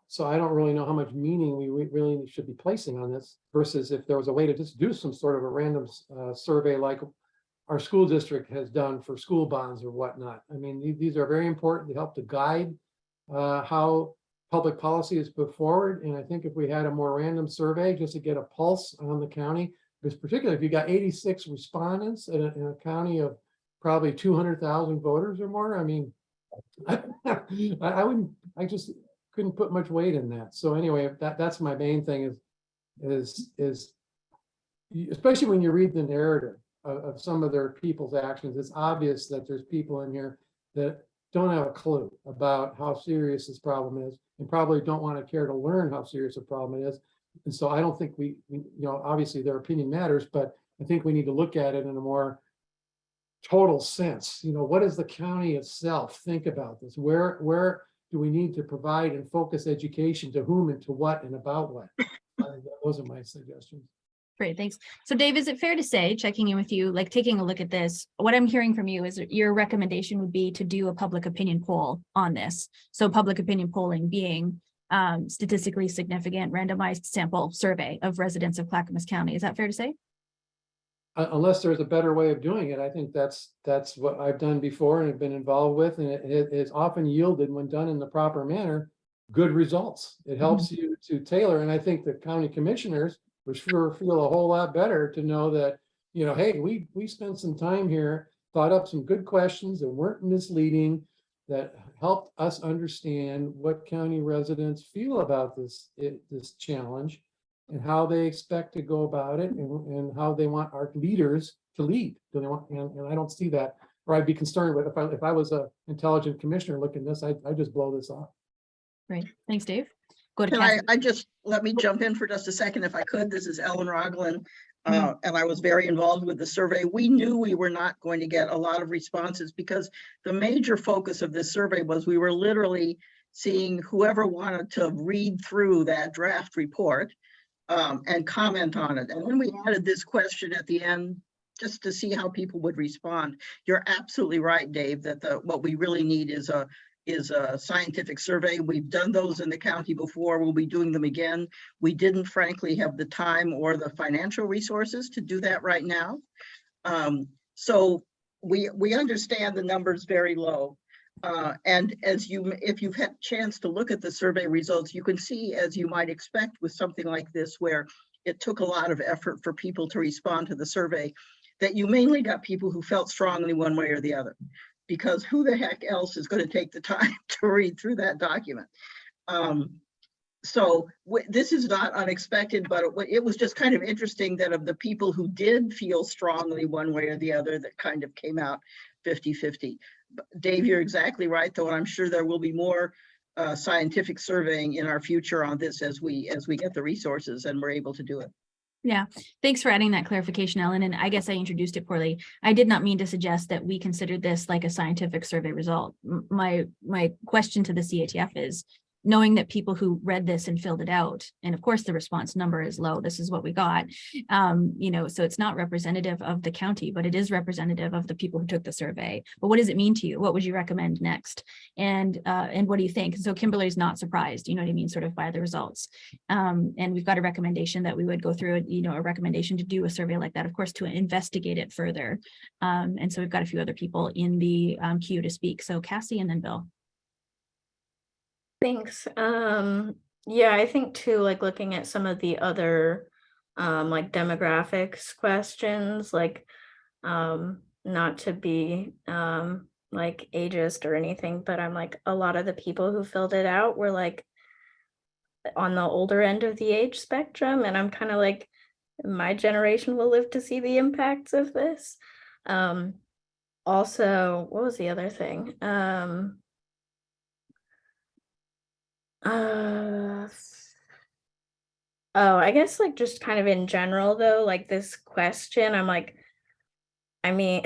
so I don't really know how much meaning we really should be placing on this versus if there was a way to just do some sort of a random survey like our school district has done for school bonds or whatnot. I mean, these are very important to help to guide how public policy is put forward. And I think if we had a more random survey just to get a pulse on the county, because particularly if you got 86 respondents in a county of probably 200,000 voters or more, I mean, I just couldn't put much weight in that. So anyway, that's my main thing is especially when you read the narrative of some of their people's actions, it's obvious that there's people in here that don't have a clue about how serious this problem is and probably don't want to care to learn how serious the problem is. And so I don't think we obviously their opinion matters, but I think we need to look at it in a more total sense. What does the county itself think about this? Where do we need to provide and focus education to whom and to what and about what? Those are my suggestions. Great, thanks. So Dave, is it fair to say, checking in with you, like taking a look at this, what I'm hearing from you is that your recommendation would be to do a public opinion poll on this. So public opinion polling being statistically significant randomized sample survey of residents of Clackamas County. Is that fair to say? Unless there's a better way of doing it, I think that's what I've done before and have been involved with, and it is often yielded, when done in the proper manner, good results. It helps you to tailor, and I think the county commissioners would sure feel a whole lot better to know that, hey, we spent some time here, thought up some good questions that weren't misleading, that helped us understand what county residents feel about this challenge and how they expect to go about it and how they want our leaders to lead. Do they want, and I don't see that, or I'd be concerned with if I was an intelligent commissioner looking at this, I'd just blow this off. Great, thanks, Dave. Go to Can let me jump in for just a second if I could. This is Ellen Rogland, and I was very involved with the survey. We knew we were not going to get a lot of responses because the major focus of this survey was we were literally seeing whoever wanted to read through that draft report and comment on it. And then we added this question at the end just to see how people would respond. You're absolutely right, Dave, that what we really need is a scientific survey. We've done those in the county before. We'll be doing them again. We didn't frankly have the time or the financial resources to do that right now. So we understand the numbers very low. And if you've had a chance to look at the survey results, you can see, as you might expect with something like this, where it took a lot of effort for people to respond to the survey, that you mainly got people who felt strongly one way or the other. Because who the heck else is going to take the time to read through that document? So this is not unexpected, but it was just kind of interesting that of the people who did feel strongly one way or the other, that kind of came out 50-50. Dave, you're exactly right, though, and I'm sure there will be more scientific surveying in our future on this as we get the resources and we're able to do it. Yeah, thanks for adding that clarification, Ellen. And I guess I introduced it poorly. I did not mean to suggest that we considered this like a scientific survey result. My question to the CATF is, knowing that people who read this and filled it out, and of course the response number is low, this is what we got, so it's not representative of the county, but it is representative of the people who took the survey. But what does it mean to you? What would you recommend next? And what do you think? So Kimberly's not surprised, you know what I mean, sort of by the results. And we've got a recommendation that we would go through, a recommendation to do a survey like that, of course, to investigate it further. And so we've got a few other people in the queue to speak. So Cassie and then Bill. Thanks. Yeah, I think too, like looking at some of the other like demographics questions, like not to be like ageist or anything, but I'm like a lot of the people who filled it out were like on the older end of the age spectrum, and I'm kind of like my generation will live to see the impacts of this. Also, what was the other thing? Uh, oh, I guess like just kind of in general though, like this question, I'm like, I mean,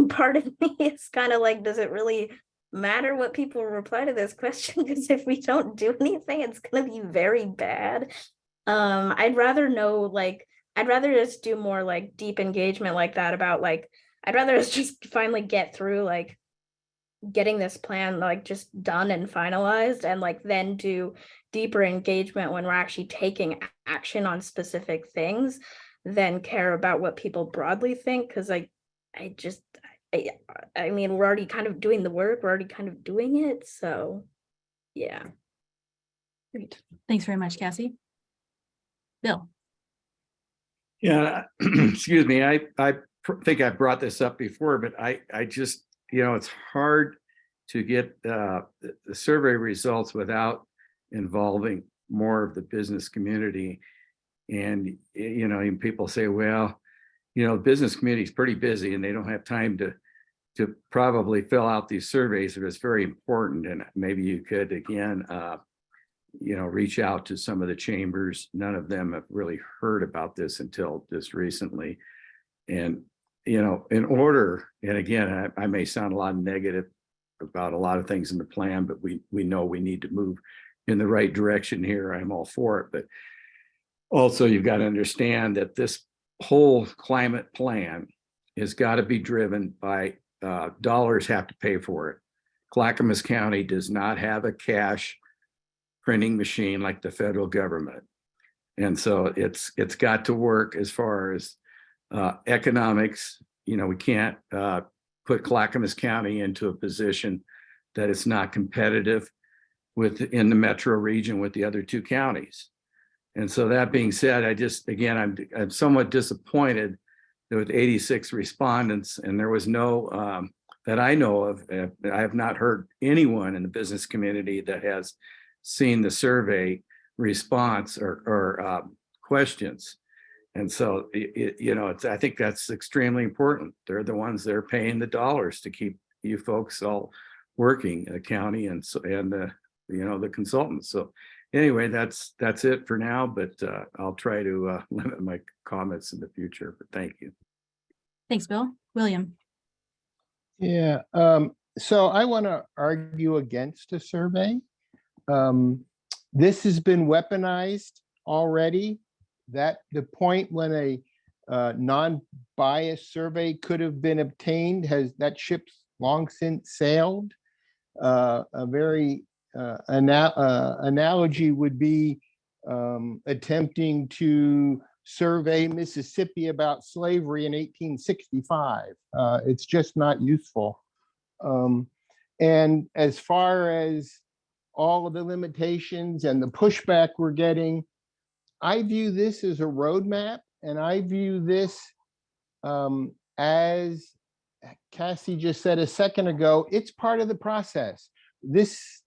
part of me is kind of like, does it really matter what people reply to this question? Because if we don't do anything, it's gonna be very bad. I'd rather know like, I'd rather just do more like deep engagement like that about like, I'd rather us just finally get through like getting this plan like just done and finalized and like then do deeper engagement when we're actually taking action on specific things than care about what people broadly think. Because I just I mean we're already kind of doing the work, we're already kind of doing it, so yeah. Great. Thanks very much, Cassie. Bill. Yeah, excuse me. I think I brought this up before, but I just, it's hard to get the survey results without involving more of the business community. And, people say, well, the business community is pretty busy and they don't have time to probably fill out these surveys, but it's very important. And maybe you could, again, reach out to some of the chambers. None of them have really heard about this until just recently. And, in order, and again, I may sound a lot negative about a lot of things in the plan, but we know we need to move in the right direction here. I'm all for it. But also you've got to understand that this whole climate plan has got to be driven by dollars have to pay for it. Clackamas County does not have a cash printing machine like the federal government. And so it's got to work as far as economics. We can't put Clackamas County into a position that it's not competitive within the metro region with the other two counties. And so that being said, I'm somewhat disappointed that with 86 respondents, and there was no, that I know of, I have not heard anyone in the business community that has seen the survey response or questions. And so, I think that's extremely important. They're the ones that are paying the dollars to keep you folks all working, the county and the consultants. So anyway, that's it for now, but I'll try to limit my comments in the future, but thank you. Thanks, Bill. William. Yeah, so I want to argue against a survey. This has been weaponized already. That the point when a non-biased survey could have been obtained that ship's long since sailed. A very analogy would be attempting to survey Mississippi about slavery in 1865. It's just not useful. And as far as all of the limitations and the pushback we're getting, I view this as a roadmap, and I view this as Cassie just said a second ago, it's part of the process. This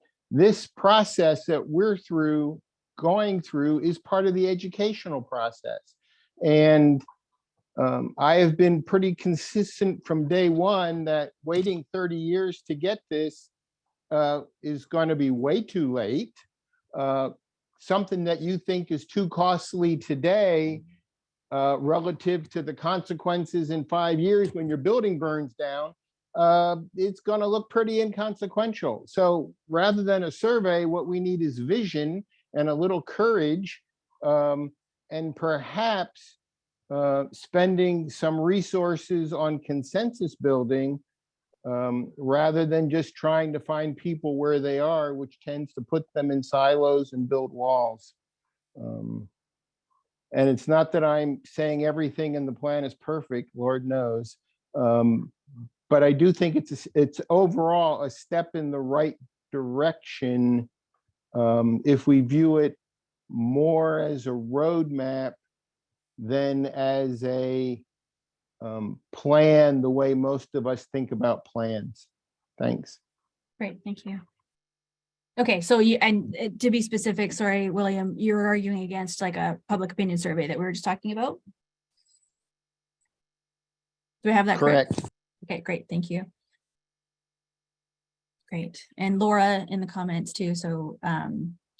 process that we're going through is part of the educational process. And I have been pretty consistent from day one that waiting 30 years to get this is going to be way too late. Something that you think is too costly today relative to the consequences in 5 years when your building burns down, it's going to look pretty inconsequential. So rather than a survey, what we need is vision and a little courage, and perhaps spending some resources on consensus building rather than just trying to find people where they are, which tends to put them in silos and build walls. And it's not that I'm saying everything in the plan is perfect, Lord knows. But I do think it's overall a step in the right direction if we view it more as a roadmap than as a plan, the way most of us think about plans. Thanks. Great, thank you. Okay, so you, and to be specific, sorry, William, you're arguing against like a public opinion survey that we were just talking about? Do we have that correct? Okay, great, thank you. Great, and Laura in the comments too, so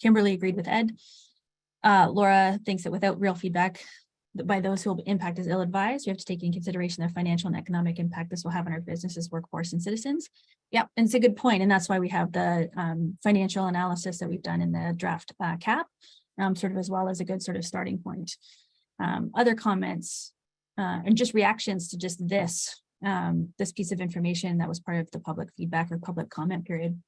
Kimberly agreed with Ed. Laura thinks that without real feedback by those who will be impacted is ill-advised. You have to take in consideration the financial and economic impact this will have on our businesses, workforce, and citizens. Yep, and it's a good point, and that's why we have the financial analysis that we've done in the draft cap, sort of as well as a good sort of starting point. Other comments and just reactions to just this piece of information that was part of the public feedback or public comment period.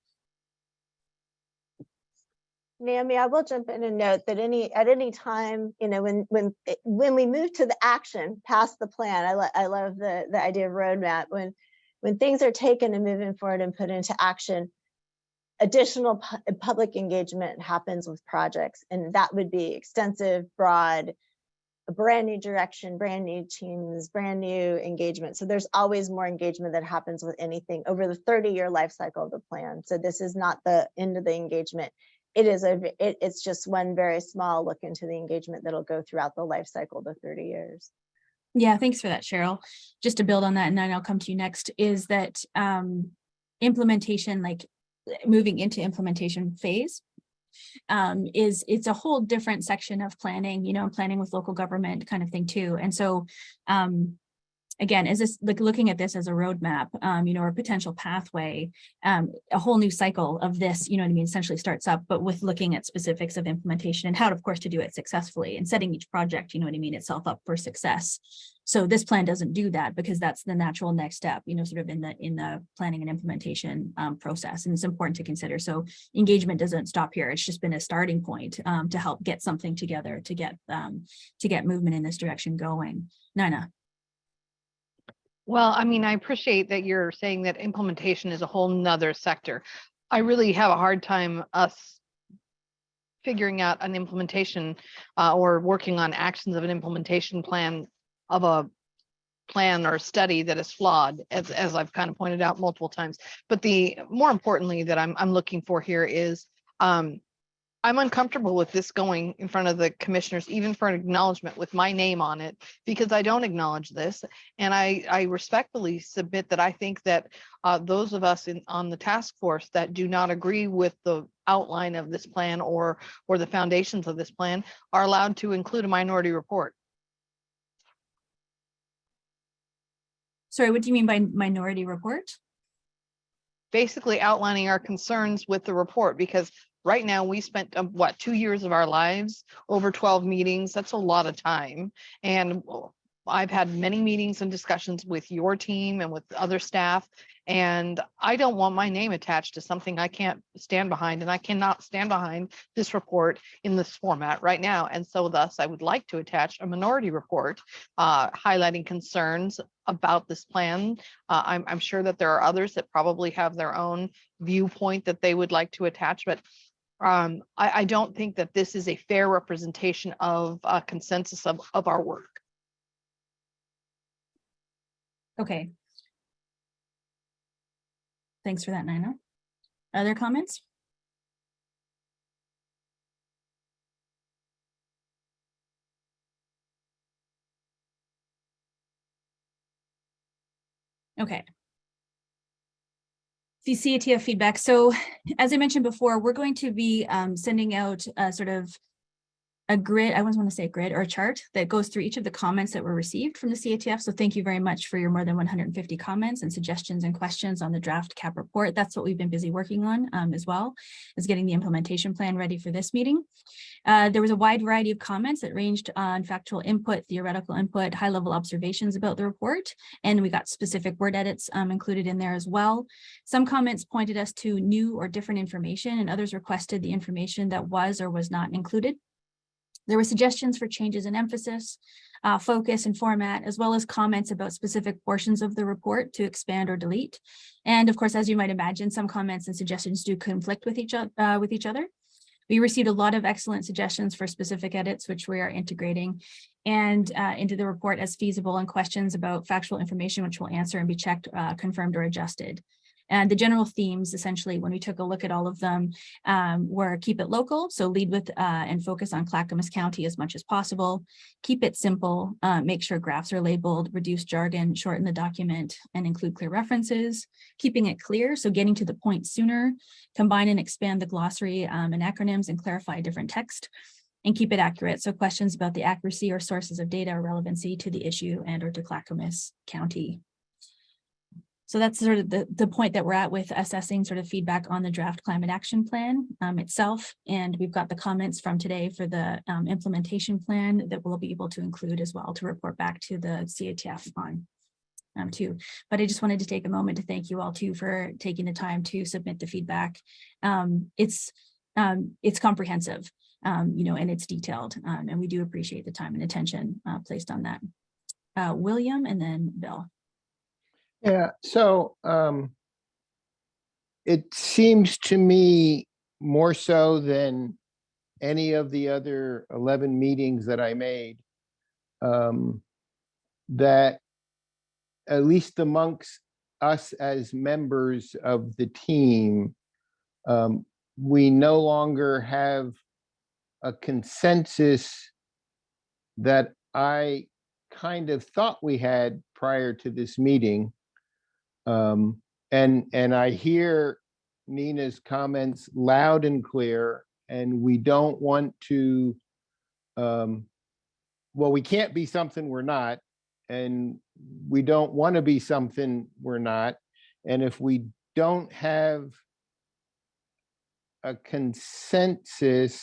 Naomi, I will jump in and note that at any time, you know, when we move to the action past the plan, I love the idea of roadmap. When things are taken and moving forward and put into action, additional public engagement happens with projects, and that would be extensive, broad, a brand new direction, brand new teams, brand new engagement. So there's always more engagement that happens with anything over the 30-year life cycle of the plan. So this is not the end of the engagement. It's just one very small look into the engagement that'll go throughout the life cycle of the 30 years. Yeah, thanks for that, Cheryl. Just to build on that, and then I'll come to you next, is that implementation, like moving into implementation phase, it's a whole different section of planning, you know, planning with local government kind of thing too. And so again, is this like looking at this as a roadmap, you know, or a potential pathway, a whole new cycle of this, you know what I mean, essentially starts up, but with looking at specifics of implementation and how, of course, to do it successfully and setting each project, you know what I mean, itself up for success. So this plan doesn't do that because that's the natural next step, you know, sort of in the planning and implementation process. And it's important to consider. So engagement doesn't stop here. It's just been a starting point to help get something together to get movement in this direction going. Nina. Well, I mean, I appreciate that you're saying that implementation is a whole nother sector. I really have a hard time us figuring out an implementation or working on actions of an implementation plan of a plan or study that is flawed, as I've kind of pointed out multiple times. But the more importantly that I'm looking for here is I'm uncomfortable with this going in front of the commissioners, even for an acknowledgement with my name on it, because I don't acknowledge this. And I respectfully submit that I think that those of us on the task force that do not agree with the outline of this plan or the foundations of this plan are allowed to include a minority report. Sorry, what do you mean by minority report? Basically outlining our concerns with the report, because right now we spent 2 years of our lives over 12 meetings. That's a lot of time. And I've had many meetings and discussions with your team and with other staff, and I don't want my name attached to something I can't stand behind, and I cannot stand behind this report in this format right now. And so thus I would like to attach a minority report highlighting concerns about this plan. I'm sure that there are others that probably have their own viewpoint that they would like to attach, but I don't think that this is a fair representation of a consensus of our work. Okay. Thanks for that, Nina. Other comments? Okay. The CATF feedback. So as I mentioned before, we're going to be sending out sort of a grid, I always want to say a grid or a chart that goes through each of the comments that were received from the CATF. So thank you very much for your more than 150 comments and suggestions and questions on the draft CAP report. That's what we've been busy working on as well, as getting the implementation plan ready for this meeting. There was a wide variety of comments that ranged on factual input, theoretical input, high-level observations about the report, and we got specific word edits included in there as well. Some comments pointed us to new or different information, and others requested the information that was or was not included. There were suggestions for changes in emphasis, focus, and format, as well as comments about specific portions of the report to expand or delete. And of course, as you might imagine, some comments and suggestions do conflict with each other. We received a lot of excellent suggestions for specific edits, which we are integrating and into the report as feasible, and questions about factual information, which will answer and be checked, confirmed or adjusted. And the general themes, essentially, when we took a look at all of them, were keep it local, so lead with and focus on Clackamas County as much as possible, keep it simple, make sure graphs are labeled, reduce jargon, shorten the document, and include clear references, keeping it clear, so getting to the point sooner, combine and expand the glossary and acronyms and clarify different text, and keep it accurate, so questions about the accuracy or sources of data or relevancy to the issue and or to Clackamas County. So that's sort of the point that we're at with assessing sort of feedback on the draft climate action plan itself. And we've got the comments from today for the implementation plan that we'll be able to include as well to report back to the CATF on too. But I just wanted to take a moment to thank you all too for taking the time to submit the feedback. It's comprehensive, and it's detailed, and we do appreciate the time and attention placed on that. William and then Bill. Yeah, so it seems to me more so than any of the other 11 meetings that I made, that at least amongst us as members of the team, we no longer have a consensus that I kind of thought we had prior to this meeting. And I hear Nina's comments loud and clear, and we don't want to, well, we can't be something we're not, and we don't want to be something we're not. And if we don't have a consensus,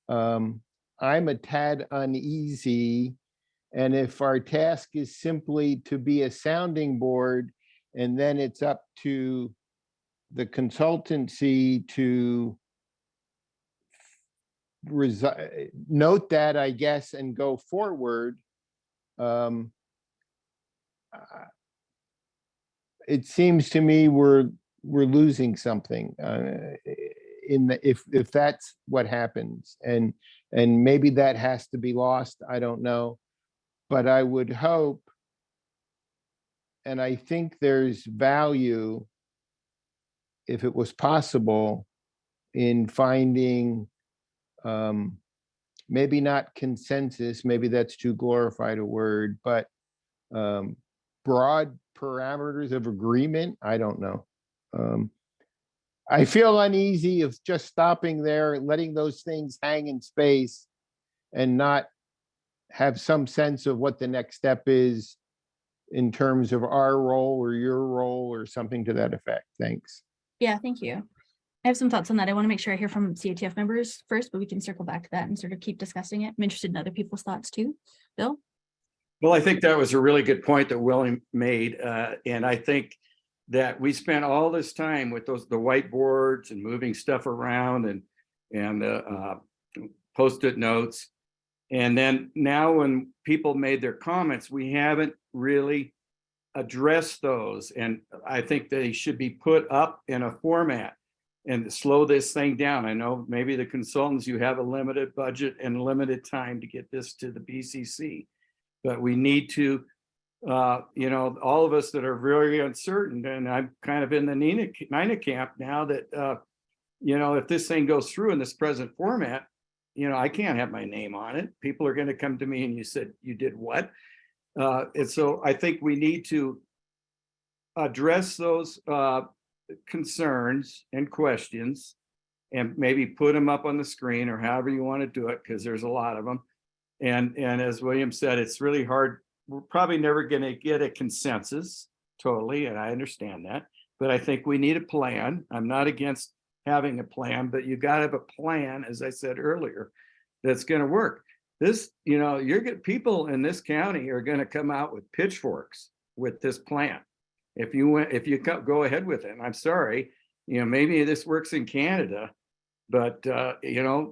I'm a tad uneasy. And if our task is simply to be a sounding board, and then it's up to the consultancy to note that, I guess, and go forward, it seems to me we're losing something if that's what happens, and maybe that has to be lost. I don't know, but I would hope, and I think there's value, if it was possible, in finding maybe not consensus, maybe that's too glorified a word, but broad parameters of agreement. I don't know. I feel uneasy of just stopping there and letting those things hang in space and not have some sense of what the next step is in terms of our role or your role or something to that effect. Thanks. Yeah, thank you. I have some thoughts on that. I want to make sure I hear from CATF members first, but we can circle back to that and sort of keep discussing it. I'm interested in other people's thoughts too. Bill? Well, I think that was a really good point that William made. And I think that we spent all this time with the whiteboards and moving stuff around and Post-it notes. And then now when people made their comments, we haven't really addressed those. And I think they should be put up in a format and slow this thing down. I know maybe the consultants, you have a limited budget and limited time to get this to the BCC, but we need to, all of us that are very uncertain, and I'm kind of in the Nina camp now that, if this thing goes through in this present format, I can't have my name on it. People are going to come to me and you said, you did what? And so I think we need to address those concerns and questions and maybe put them up on the screen or however you want to do it, because there's a lot of them. And as William said, it's really hard. We're probably never going to get a consensus totally, and I understand that, but I think we need a plan. I'm not against having a plan, but you got to have a plan, as I said earlier, that's going to work. This, people in this county are going to come out with pitchforks with this plan. If you go ahead with it, and I'm sorry, maybe this works in Canada, but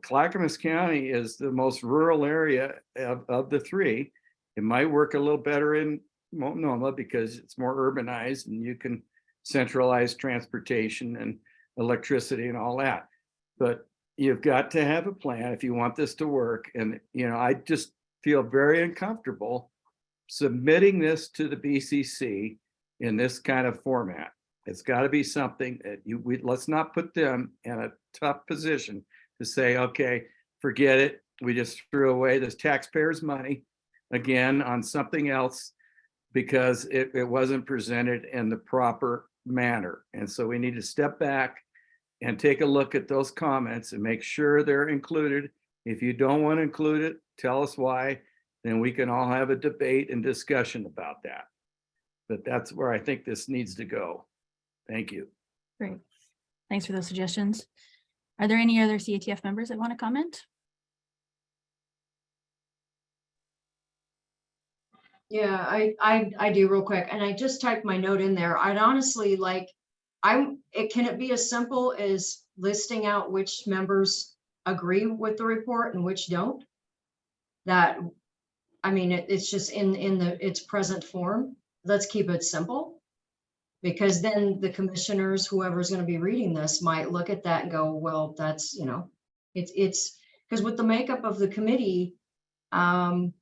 Clackamas County is the most rural area of the three. It might work a little better in Multnomah because it's more urbanized and you can centralize transportation and electricity and all that. But you've got to have a plan if you want this to work. And, I just feel very uncomfortable submitting this to the BCC in this kind of format. It's got to be something that let's not put them in a tough position to say, okay, forget it. We just threw away this taxpayers' money again on something else because it wasn't presented in the proper manner. And so we need to step back and take a look at those comments and make sure they're included. If you don't want to include it, tell us why, then we can all have a debate and discussion about that. But that's where I think this needs to go. Thank you. Great. Thanks for those suggestions. Are there any other CATF members that want to comment? Yeah, I do real quick, and I just typed my note in there. I'd honestly like, can it be as simple as listing out which members agree with the report and which don't? That, I mean, it's just in its present form. Let's keep it simple. Because then the commissioners, whoever's going to be reading this, might look at that and go, well, that's, it's because with the makeup of the committee, and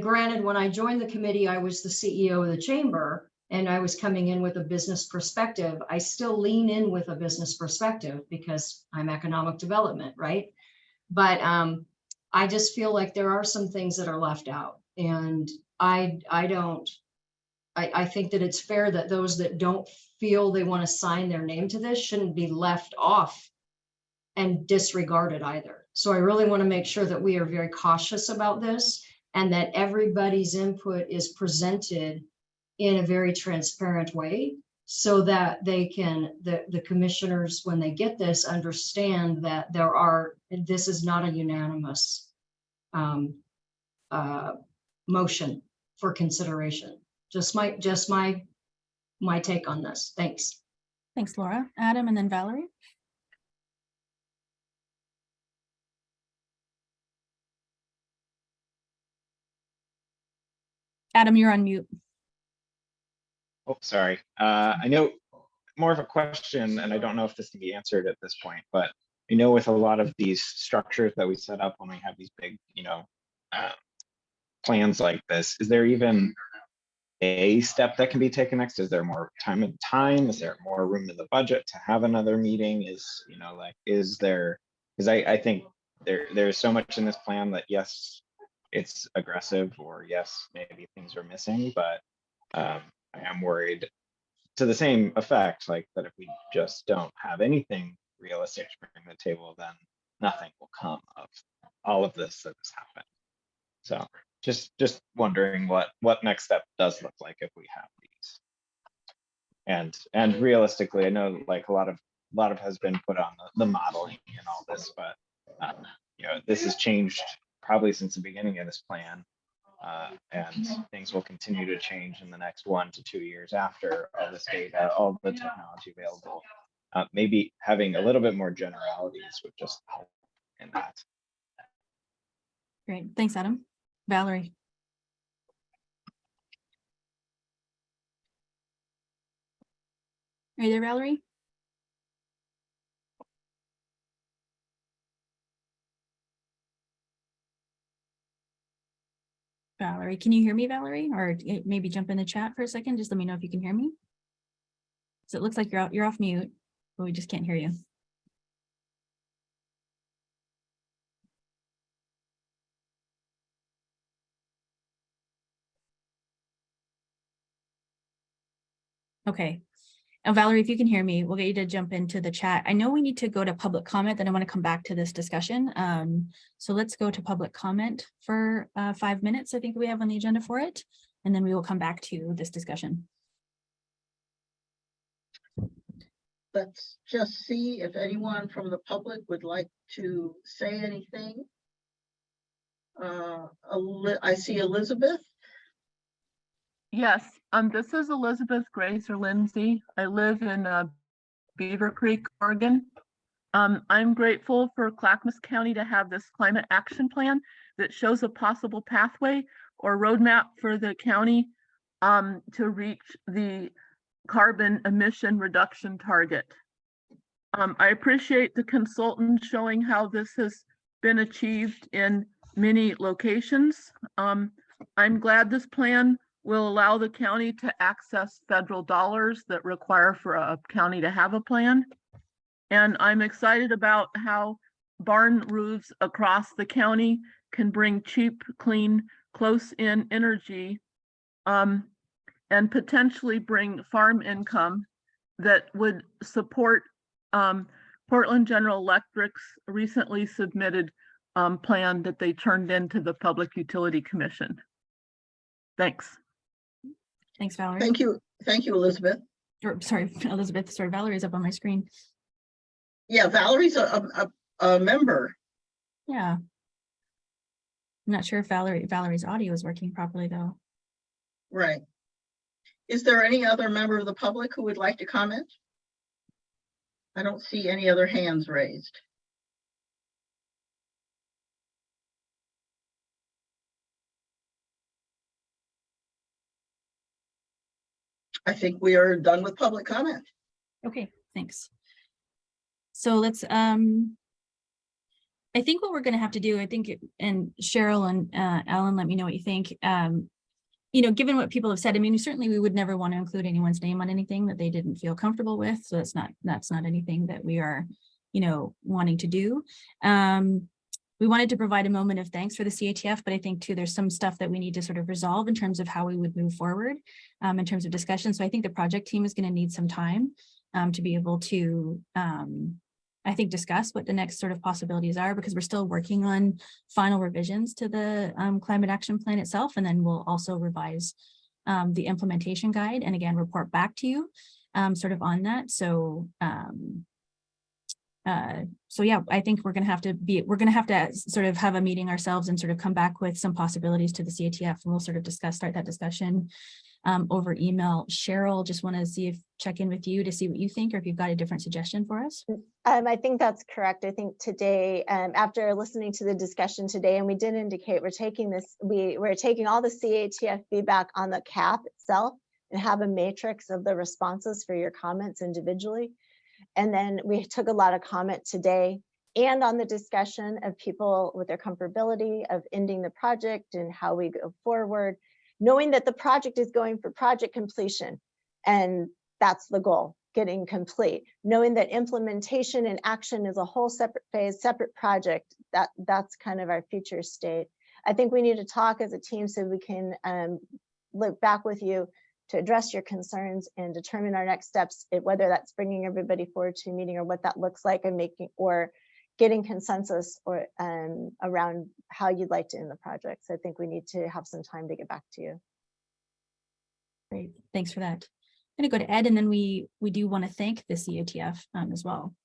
granted, when I joined the committee, I was the CEO of the chamber and I was coming in with a business perspective. I still lean in with a business perspective because I'm economic development, right? But I just feel like there are some things that are left out, and I think that it's fair that those that don't feel they want to sign their name to this shouldn't be left off and disregarded either. So I really want to make sure that we are very cautious about this and that everybody's input is presented in a very transparent way so that they can, the commissioners, when they get this, understand that this is not a unanimous motion for consideration. Just my take on this. Thanks. Thanks, Laura. Adam, and then Valerie. Adam, you're on mute. Oh, sorry. I know more of a question, and I don't know if this can be answered at this point, but I know with a lot of these structures that we set up when we have these big, plans like this, is there even a step that can be taken next? Is there more time? Is there more room in the budget to have another meeting? Is there, because I think there's so much in this plan that yes, it's aggressive, or yes, maybe things are missing, but I am worried to the same effect, like that if we just don't have anything realistic to bring to the table, then nothing will come of all of this that has happened. So just wondering what next step does look like if we have these. And realistically, I know like a lot of has been put on the modeling and all this, but this has changed probably since the beginning of this plan, and things will continue to change in the next 1 to 2 years after all this data, all the technology available. Maybe having a little bit more generalities would just help in that. Great. Thanks, Adam. Valerie. Are you there, Valerie? Valerie, can you hear me, Valerie? Or maybe jump in the chat for a second. Just let me know if you can hear me. So it looks like you're off mute, but we just can't hear you. Okay. Now, Valerie, if you can hear me, we'll get you to jump into the chat. I know we need to go to public comment, then I want to come back to this discussion. So let's go to public comment for 5 minutes. I think we have on the agenda for it, and then we will come back to this discussion. Let's just see if anyone from the public would like to say anything. I see Elizabeth. Yes, this is Elizabeth Grace or Lindsay. I live in Beaver Creek, Oregon. I'm grateful for Clackamas County to have this climate action plan that shows a possible pathway or roadmap for the county to reach the carbon emission reduction target. I appreciate the consultant showing how this has been achieved in many locations. I'm glad this plan will allow the county to access federal dollars that require for a county to have a plan. And I'm excited about how barn roofs across the county can bring cheap, clean, close-in energy and potentially bring farm income that would support Portland General Electric's recently submitted plan that they turned into the Public Utility Commission. Thanks. Thanks, Valerie. Thank you, Elizabeth. Or, sorry, Elizabeth, sorry, Valerie's up on my screen. Yeah, Valerie's a member. Yeah. I'm not sure if Valerie's audio is working properly though. Right. Is there any other member of the public who would like to comment? I don't see any other hands raised. I think we are done with public comment. Okay, thanks. So let's, I think what we're going to have to do, I think, and Cheryl and Ellen, let me know what you think. You know, given what people have said, I mean, certainly we would never want to include anyone's name on anything that they didn't feel comfortable with. So that's not anything that we are, you know, wanting to do. We wanted to provide a moment of thanks for the CATF, but I think too, there's some stuff that we need to sort of resolve in terms of how we would move forward in terms of discussion. So I think the project team is going to need some time to be able to, I think, discuss what the next sort of possibilities are, because we're still working on final revisions to the climate action plan itself. And then we'll also revise the implementation guide and again, report back to you sort of on that. So, so yeah, I think we're going to have to sort of have a meeting ourselves and sort of come back with some possibilities to the CATF, and we'll sort of start that discussion over email. Cheryl, just want to check in with you to see what you think, or if you've got a different suggestion for us. I think that's correct. I think today, after listening to the discussion today, and we did indicate we're taking all the CATF feedback on the CAP itself and have a matrix of the responses for your comments individually. And then we took a lot of comment today and on the discussion of people with their comfortability of ending the project and how we go forward, knowing that the project is going for project completion. And that's the goal, getting complete. Knowing that implementation and action is a whole separate phase, separate project, that's kind of our future state. I think we need to talk as a team so we can look back with you to address your concerns and determine our next steps, whether that's bringing everybody forward to a meeting or what that looks like, and getting consensus or around how you'd like to end the project. So I think we need to have some time to get back to you. Great, thanks for that. I'm going to go to Ed, and then we do want to thank the CATF as well.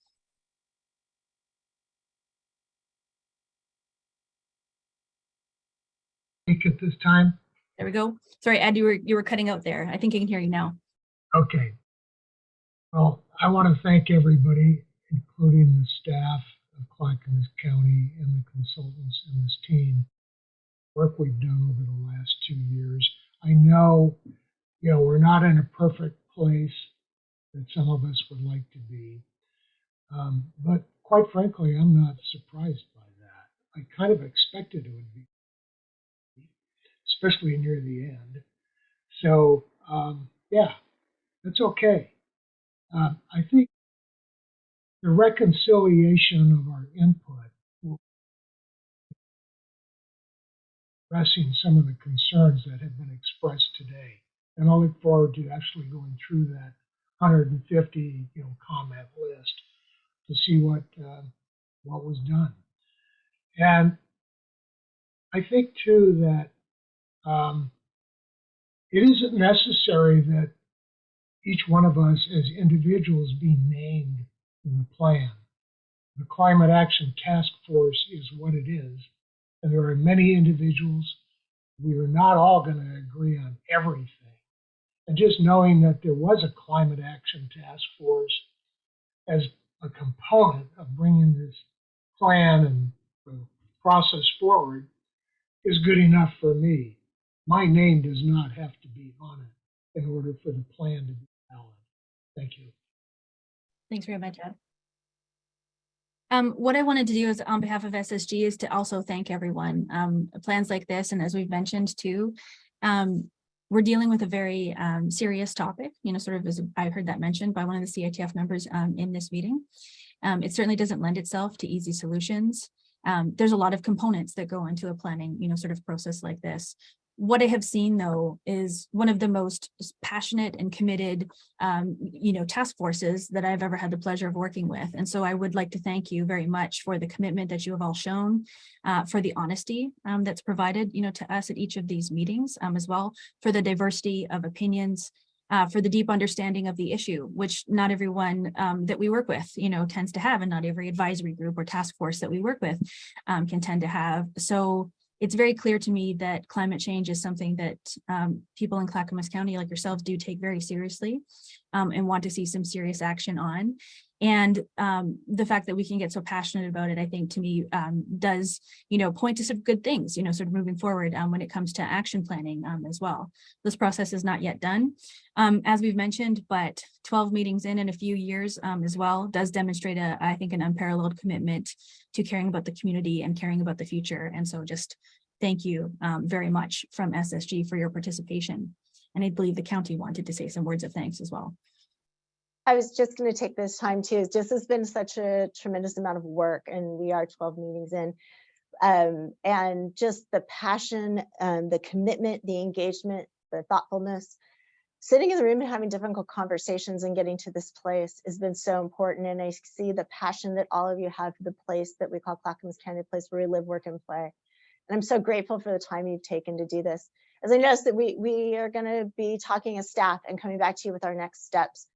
At this time. There we go. Sorry, Ed, you were cutting out there. I think I can hear you now. Okay. Well, I want to thank everybody, including the staff of Clackamas County and the consultants in this team, work we've done over the last 2 years. I know, you know, we're not in a perfect place that some of us would like to be. But quite frankly, I'm not surprised by that. I kind of expected it would be, especially near the end. So yeah, that's okay. I think the reconciliation of our input, addressing some of the concerns that have been expressed today. And I'll look forward to actually going through that 150 comment list to see what was done. And I think too that it isn't necessary that each one of us as individuals be named in the plan. The Climate Action Task Force is what it is, and there are many individuals. We are not all going to agree on everything. And just knowing that there was a Climate Action Task Force as a component of bringing this plan and the process forward is good enough for me. My name does not have to be on it in order for the plan to be valid. Thank you. Thanks very much, Ed. What I wanted to do is on behalf of SSG is to also thank everyone. Plans like this, and as we've mentioned too, we're dealing with a very serious topic, you know, sort of as I heard that mentioned by one of the CITF members in this meeting. It certainly doesn't lend itself to easy solutions. There's a lot of components that go into a planning, you know, sort of process like this. What I have seen though is one of the most passionate and committed, you know, task forces that I've ever had the pleasure of working with. And so I would like to thank you very much for the commitment that you have all shown, for the honesty that's provided, you know, to us at each of these meetings, as well, for the diversity of opinions, for the deep understanding of the issue, which not everyone that we work with, you know, tends to have, and not every advisory group or task force that we work with can tend to have. So it's very clear to me that climate change is something that people in Clackamas County like yourselves do take very seriously and want to see some serious action on. And the fact that we can get so passionate about it, I think to me does, you know, point to some good things, you know, sort of moving forward when it comes to action planning as well. This process is not yet done, as we've mentioned, but 12 meetings in a few years as well does demonstrate I think an unparalleled commitment to caring about the community and caring about the future. And so just thank you very much from SSG for your participation. And I believe the county wanted to say some words of thanks as well. I was just going to take this time too. This has been such a tremendous amount of work, and we are 12 meetings in. And just the passion, the commitment, the engagement, the thoughtfulness, sitting in the room and having difficult conversations and getting to this place has been so important. And I see the passion that all of you have for the place that we call Clackamas County, a place where we live, work, and play. And I'm so grateful for the time you've taken to do this. As I noticed that we are going to be talking as staff and coming back to you with our next steps,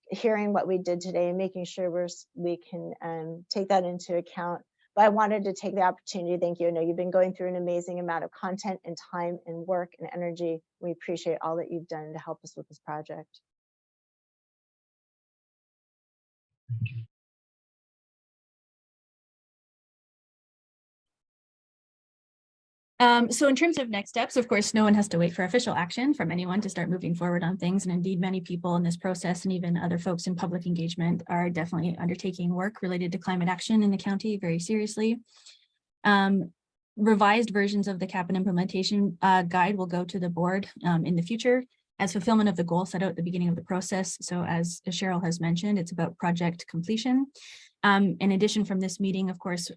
hearing what we did today and making sure we can take that into account. But I wanted to take the opportunity to thank you. I know you've been going through an amazing amount of content and time and work and energy. We appreciate all that you've done to help us with this project. Thank you. So in terms of next steps, of course, no one has to wait for official action from anyone to start moving forward on things. And indeed, many people in this process and even other folks in public engagement are definitely undertaking work related to climate action in the county very seriously. Revised versions of the CAP and implementation guide will go to the board in the future as fulfillment of the goal set out at the beginning of the process. So as Cheryl has mentioned, it's about project completion. In addition, from this meeting, of course,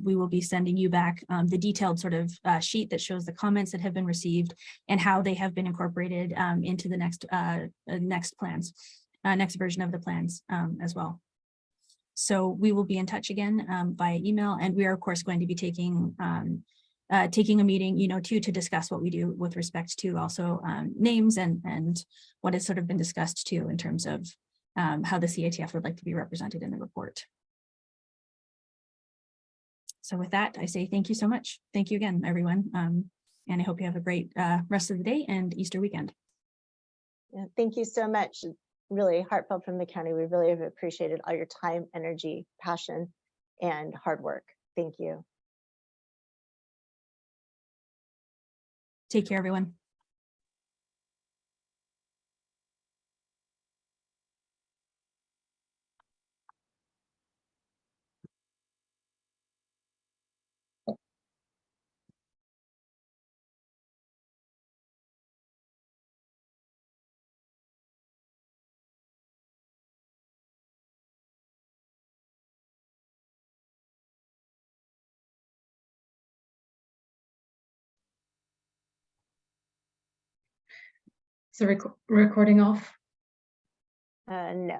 we will be sending you back the detailed sort of sheet that shows the comments that have been received and how they have been incorporated into the next next version of the plans as well. So we will be in touch again via email, and we are of course going to be taking a meeting, you know, to discuss what we do with respect to also names and what has sort of been discussed too in terms of how the CITF would like to be represented in the report. So with that, I say thank you so much. Thank you again, everyone. And I hope you have a great rest of the day and Easter weekend. Yeah, thank you so much. Really heartfelt from the county. We really have appreciated all your time, energy, passion, and hard work. Thank you. Take care, everyone. Is the recording off? No.